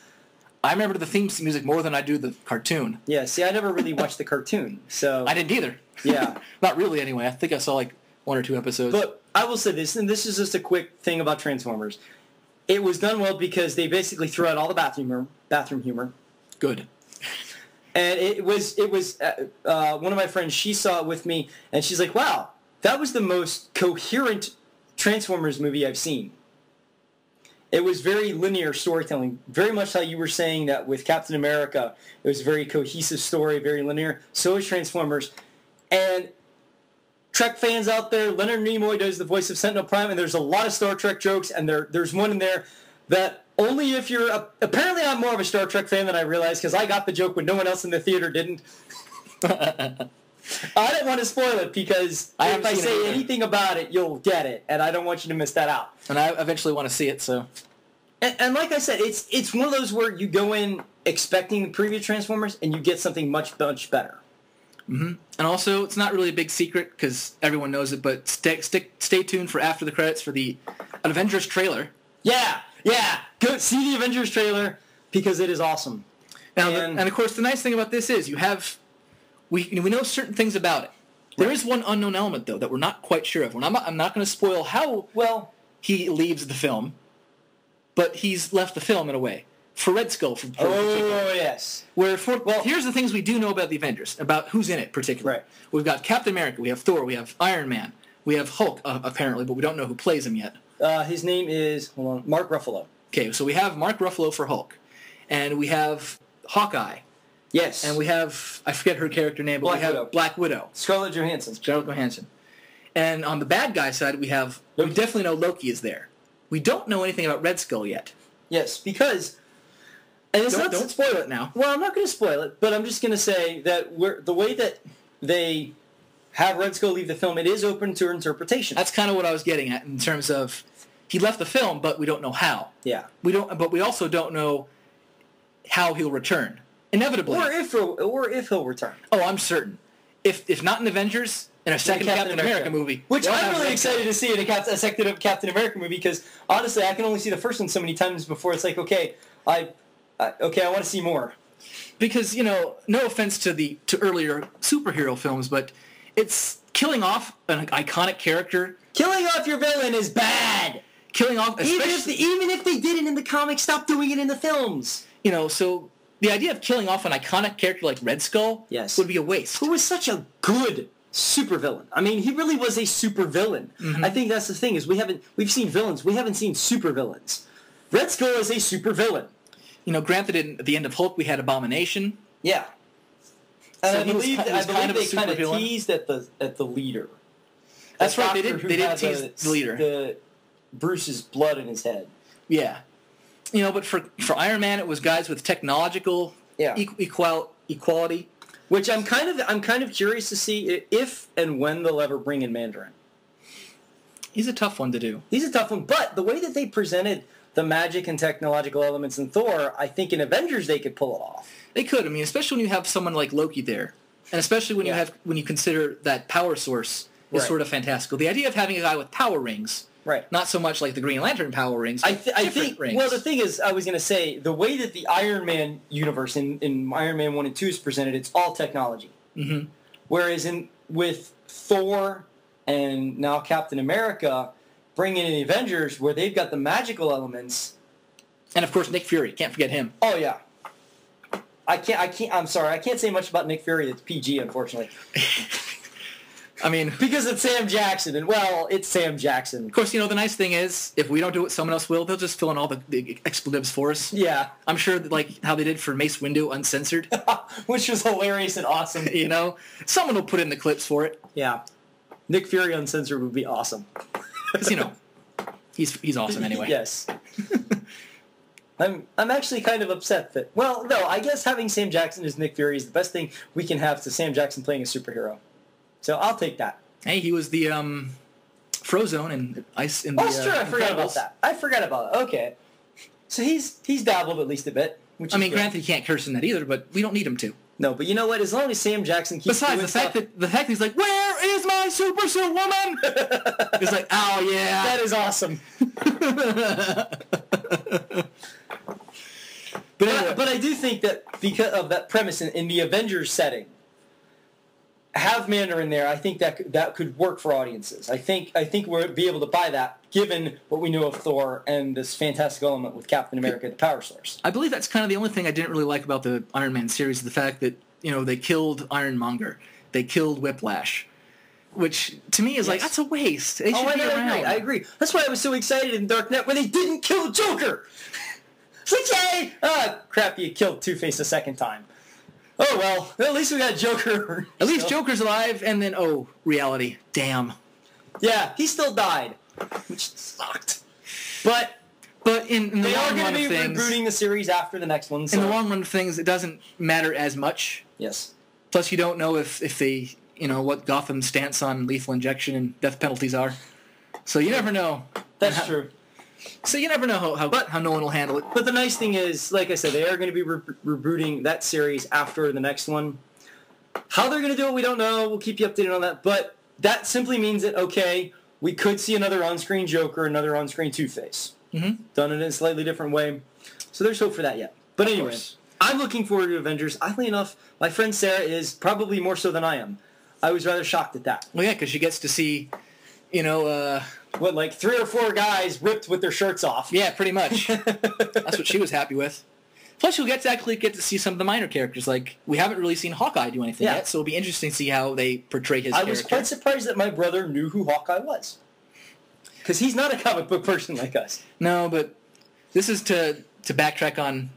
I remember the theme music more than I do the cartoon.
Yeah, see, I never really watched the cartoon, so...
I didn't either.
Yeah.
Not really, anyway. I think I saw like 1 or 2 episodes.
But I will say this, and this is just a quick thing about Transformers. It was done well because they basically threw out all the bathroom humor.
Good.
And it was one of my friends, she saw it with me, and she's like, wow, that was the most coherent Transformers movie I've seen. It was very linear storytelling, very much how you were saying that with Captain America. It was a very cohesive story, very linear. So is Transformers. And Trek fans out there, Leonard Nimoy does the voice of Sentinel Prime, and there's a lot of Star Trek jokes, and there's one in there that only if you're... apparently I'm more of a Star Trek fan than I realized, because I got the joke when no one else in the theater didn't. I didn't want to spoil it, because if I say anything about it, you'll get it, and I don't want you to miss that out.
And I eventually want to see it, so...
And like I said, it's one of those where you go in expecting the previous Transformers, and you get something much, much better.
Mm-hmm. And also, it's not really a big secret, because everyone knows it, but stay tuned for after the credits for the Avengers trailer.
Yeah! Go see the Avengers trailer, because it is awesome.
Now, and of course, the nice thing about this is we know certain things about it. There is one unknown element, though, that we're not quite sure of. I'm not going to spoil how well he leaves the film, but he's left the film in a way. For Red Skull,
yes.
Here's the things we do know about the Avengers, about who's in it particularly.
Right.
We've got Captain America, we have Thor, we have Iron Man, we have Hulk, apparently, but we don't know who plays him yet.
His name is, Mark Ruffalo.
Okay, so we have Mark Ruffalo for Hulk, and we have Hawkeye.
Yes.
And we have, I forget her character name, but we have Black Widow.
Scarlett Johansson. And on the bad guy side, we definitely know Loki is there. We don't know anything about Red Skull yet. Yes, because... And
don't spoil it now.
Well, I'm not going to spoil it, but I'm just going to say that the way that they have Red Skull leave the film, it is open to interpretation.
That's kind of what I was getting at in terms of he left the film, but we don't know how.
Yeah.
But we also don't know how he'll return. Inevitably.
Or if he'll return.
Oh, I'm certain. If not in Avengers, in a second Captain America movie.
Which I'm really excited to see in a second Captain America movie, because honestly, I can only see the first one so many times before it's like, okay, I want to see more.
Because, no offense to earlier superhero films, but it's killing off an iconic character.
Killing off your villain is bad.
Killing off...
Even if they did it in the comics, stop doing it in the films.
So the idea of killing off an iconic character like Red Skull would be a waste.
Who was such a good supervillain. I mean, he really was a supervillain. Mm-hmm. I think that's the thing, is we've seen villains. We haven't seen supervillains. Red Skull is a supervillain.
Granted, at the end of Hulk, we had Abomination.
Yeah.
And
I believe they kind of teased at the leader.
That's right. They did tease the leader.
Bruce's blood in his head.
Yeah. But for Iron Man, it was guys with technological equality.
Which I'm kind of curious to see if and when they'll ever bring in Mandarin.
He's a tough one to do.
He's a tough one, but the way that they presented the magic and technological elements in Thor, I think in Avengers they could pull it off.
They could. I mean, especially when you have someone like Loki there, and especially when you consider that power source is sort of fantastical. The idea of having a guy with power rings, not so much like the Green Lantern power rings. I think
rings. Well, the thing is, I was going to say the way that the Iron Man universe in Iron Man 1 and 2 is presented, it's all technology. Mm-hmm. Whereas with Thor and now Captain America, bringing in the Avengers, where they've got the magical elements,
and of course Nick Fury, can't forget him.
Oh yeah, I'm sorry, I can't say much about Nick Fury. That's PG, unfortunately.
I mean,
because it's Sam Jackson, and it's Sam Jackson.
Of course, the nice thing is, if we don't do it, someone else will. They'll just fill in all the expletives for us.
Yeah,
I'm sure that, like how they did for Mace Windu uncensored,
which was hilarious and awesome.
Someone will put in the clips for it.
Yeah, Nick Fury uncensored would be awesome.
Because he's awesome anyway.
Yes. I'm actually kind of upset that. Well, no, I guess having Sam Jackson as Nick Fury is the best thing we can have to Sam Jackson playing a superhero. So I'll take that.
Hey, he was the Frozone and ice in the.
Oh, sure, I forgot about that. Okay, so he's dabbled at least a bit. Which
granted, he can't curse in that either, but we don't need him to.
No, but you know what? As long as Sam Jackson keeps
Besides, the fact that he's like, "Where is my super suit woman?" It's like, oh yeah,
that is awesome. But I do think that because of that premise in the Avengers setting, have Mandarin there, I think that could work for audiences. I think we'll be able to buy that, given what we know of Thor and this fantastic element with Captain America, the power source.
I believe that's kind of the only thing I didn't really like about the Iron Man series, the fact that, they killed Ironmonger, they killed Whiplash, which to me is like, that's a waste. They should be around.
I agree. That's why I was so excited in Dark Knight when they didn't kill Joker. It's like, yay! Oh, crap, you killed Two-Face a second time. Oh, well, at least we got Joker.
At least Joker's alive, and then, reality. Damn.
Yeah, he still died, which sucked. But
in the long run of things... They are going to be rebooting
the series after the next one. So.
In the long run of things, it doesn't matter as much.
Yes.
Plus, you don't know if they, what Gotham's stance on lethal injection and death penalties are. So you never know.
That's true.
So you never know how Nolan will handle it.
But the nice thing is, like I said, they are going to be rebooting that series after the next one. How they're going to do it, we don't know. We'll keep you updated on that. But that simply means that, okay, we could see another on-screen Joker, another on-screen Two-Face. Mm-hmm. Done in a slightly different way. So there's hope for that yet. But anyway, I'm looking forward to Avengers. Oddly enough, my friend Sarah is probably more so than I am. I was rather shocked at that.
Well, yeah, because she gets to see,
like 3 or 4 guys ripped with their shirts off.
Yeah, pretty much. That's what she was happy with. Plus, you'll actually get to see some of the minor characters. Like, we haven't really seen Hawkeye do anything yet, so it'll be interesting to see how they portray his character.
I was quite surprised that my brother knew who Hawkeye was. Because he's not a comic book person like us.
No, but this is to backtrack on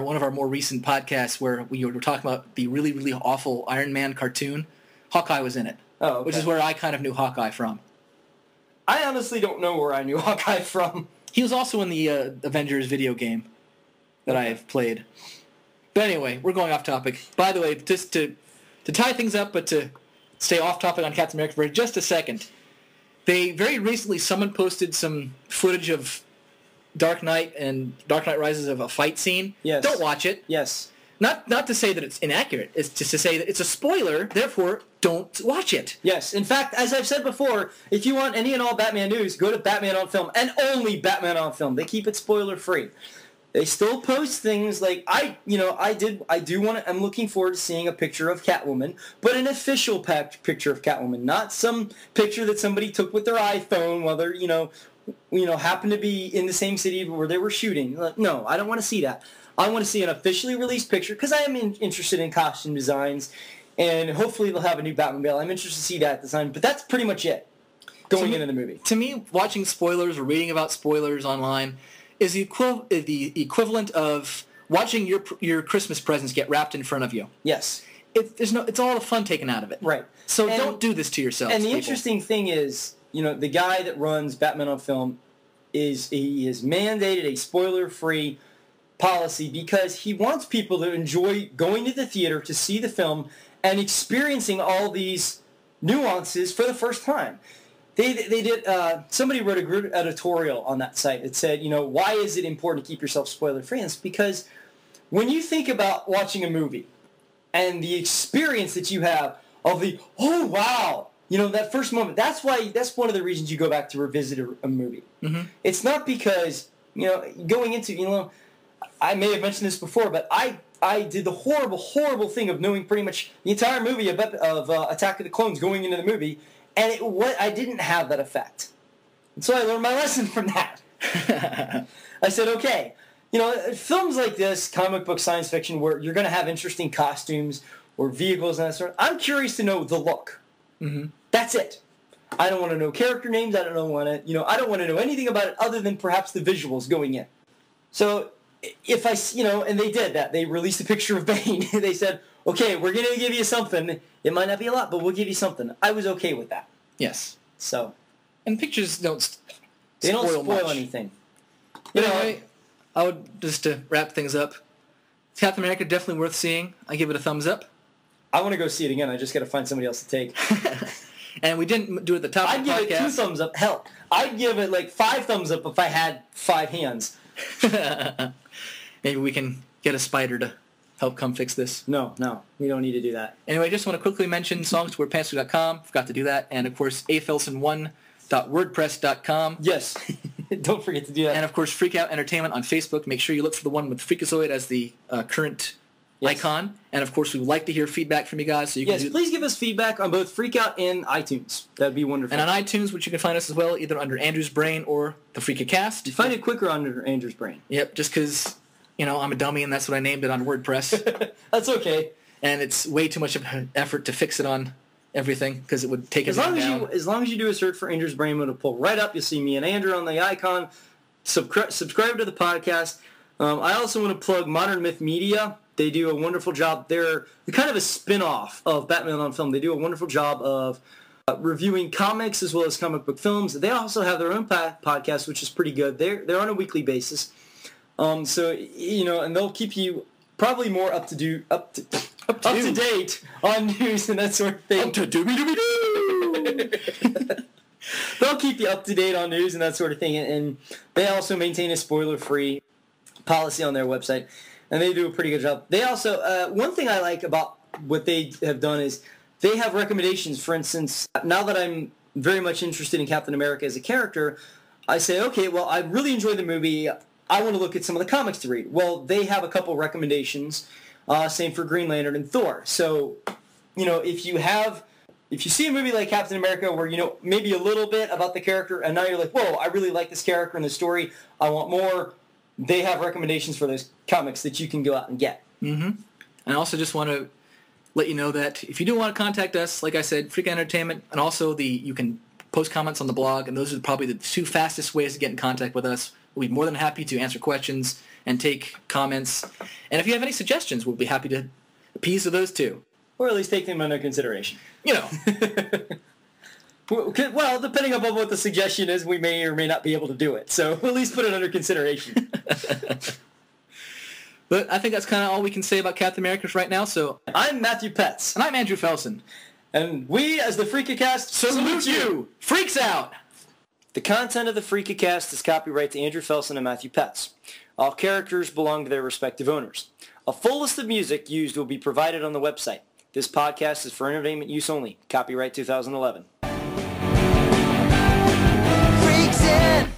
one of our more recent podcasts where we were talking about the really, really awful Iron Man cartoon. Hawkeye was in it, which is where I kind of knew Hawkeye from.
I honestly don't know where I knew Hawkeye from.
He was also in the Avengers video game that I have played. But anyway, we're going off topic. By the way, just to tie things up, but to stay off topic on Captain America for just a second, they very recently, someone posted some footage of Dark Knight and Dark Knight Rises of a fight scene.
Yes.
Don't watch it.
Yes.
Not to say that it's inaccurate. It's just to say that it's a spoiler, therefore don't watch it.
Yes. In fact, as I've said before, if you want any and all Batman news, go to Batman on Film, and only Batman on Film. They keep it spoiler-free. They still post things like I'm looking forward to seeing a picture of Catwoman, but an official picture of Catwoman, not some picture that somebody took with their iPhone while they're, happen to be in the same city where they were shooting. No, I don't want to see that. I want to see an officially released picture because I am interested in costume designs, and hopefully they'll have a new Batmobile. I'm interested to see that design, but that's pretty much it going into the movie.
To me, watching spoilers or reading about spoilers online is the equivalent of watching your Christmas presents get wrapped in front of you.
Yes.
It's all the fun taken out of it.
Right.
So don't do this to yourselves.
And the
people.
Interesting thing is, the guy that runs Batman on Film he has mandated a spoiler-free policy because he wants people to enjoy going to the theater to see the film and experiencing all these nuances for the first time. They did. Somebody wrote a good editorial on that site. It said, why is it important to keep yourself spoiler-free? And it's because when you think about watching a movie and the experience that you have of the, oh, wow, that first moment, that's one of the reasons you go back to revisit a movie. Mm-hmm. It's not because, going into, I may have mentioned this before, but I did the horrible, horrible thing of knowing pretty much the entire movie of Attack of the Clones going into the movie, and I didn't have that effect. And so I learned my lesson from that. I said, okay, films like this, comic book science fiction, where you're going to have interesting costumes or vehicles and that sort of, I'm curious to know the look. Mm-hmm. That's it. I don't want to know character names. I don't want to know anything about it other than perhaps the visuals going in. So if and they did that. They released a picture of Bane. They said, okay, we're going to give you something. It might not be a lot, but we'll give you something. I was okay with that.
Yes.
So.
And pictures don't
spoil anything.
Anyway, I would, just to wrap things up, Captain America, definitely worth seeing. I give it a thumbs up.
I want to go see it again. I just got to find somebody else to take.
And we didn't do it at the top
I'd
of the
give
podcast.
it 2 thumbs up. Hell, I'd give it like 5 thumbs up if I had 5 hands.
Maybe we can get a spider to help come fix this.
No, we don't need to do that.
Anyway, I just want to quickly mention songs.wordpantsuit.com. Forgot to do that. And, of course, afelson1.wordpress.com.
Yes. Don't forget to do that.
And, of course, Freakout Entertainment on Facebook. Make sure you look for the one with Freakazoid as the current icon. And, of course, we would like to hear feedback from you guys. So you can
please give us feedback on both Freakout and iTunes. That'd be wonderful.
And on iTunes, which you can find us as well, either under Andrew's Brain or the Freakacast.
You find it quicker under Andrew's Brain.
Yep, just because, I'm a dummy and that's what I named it on WordPress.
That's okay.
And it's way too much of an effort to fix it on everything because it would take us down.
As long as you do a search for Andrew's Brain, it'll pull right up. You'll see me and Andrew on the icon. Subscribe to the podcast. I also want to plug Modern Myth Media. They do a wonderful job. They're kind of a spin-off of Batman on Film. They do a wonderful job of reviewing comics as well as comic book films. They also have their own podcast, which is pretty good. They're on a weekly basis. And they'll keep you probably more up to date on news and that sort of thing. They'll keep you up to date on news and that sort of thing. And they also maintain a spoiler-free policy on their website. And they do a pretty good job. They also, one thing I like about what they have done is they have recommendations. For instance, now that I'm very much interested in Captain America as a character, I say, okay, well, I really enjoyed the movie. I want to look at some of the comics to read. Well, they have a couple recommendations. Same for Green Lantern and Thor. So, if you see a movie like Captain America where you know maybe a little bit about the character and now you're like, whoa, I really like this character and the story, I want more, they have recommendations for those comics that you can go out and get.
Mm-hmm. And I also just want to let you know that if you do want to contact us, like I said, Freak Entertainment, and also you can post comments on the blog, and those are probably the 2 fastest ways to get in contact with us. We'll be more than happy to answer questions and take comments. And if you have any suggestions, we'll be happy to appease to those too.
Or at least take them under consideration.
Well,
depending upon what the suggestion is, we may or may not be able to do it. So at least put it under consideration.
But I think that's kind of all we can say about Captain America right now. So
I'm Matthew Puetz.
And I'm Andrew Felson.
And we, as the Freakacast, salute you!
Freaks out!
The content of the Freakacast is copyright to Andrew Felson and Matthew Puetz. All characters belong to their respective owners. A full list of music used will be provided on the website. This podcast is for entertainment use only. Copyright 2011.
Freaks in!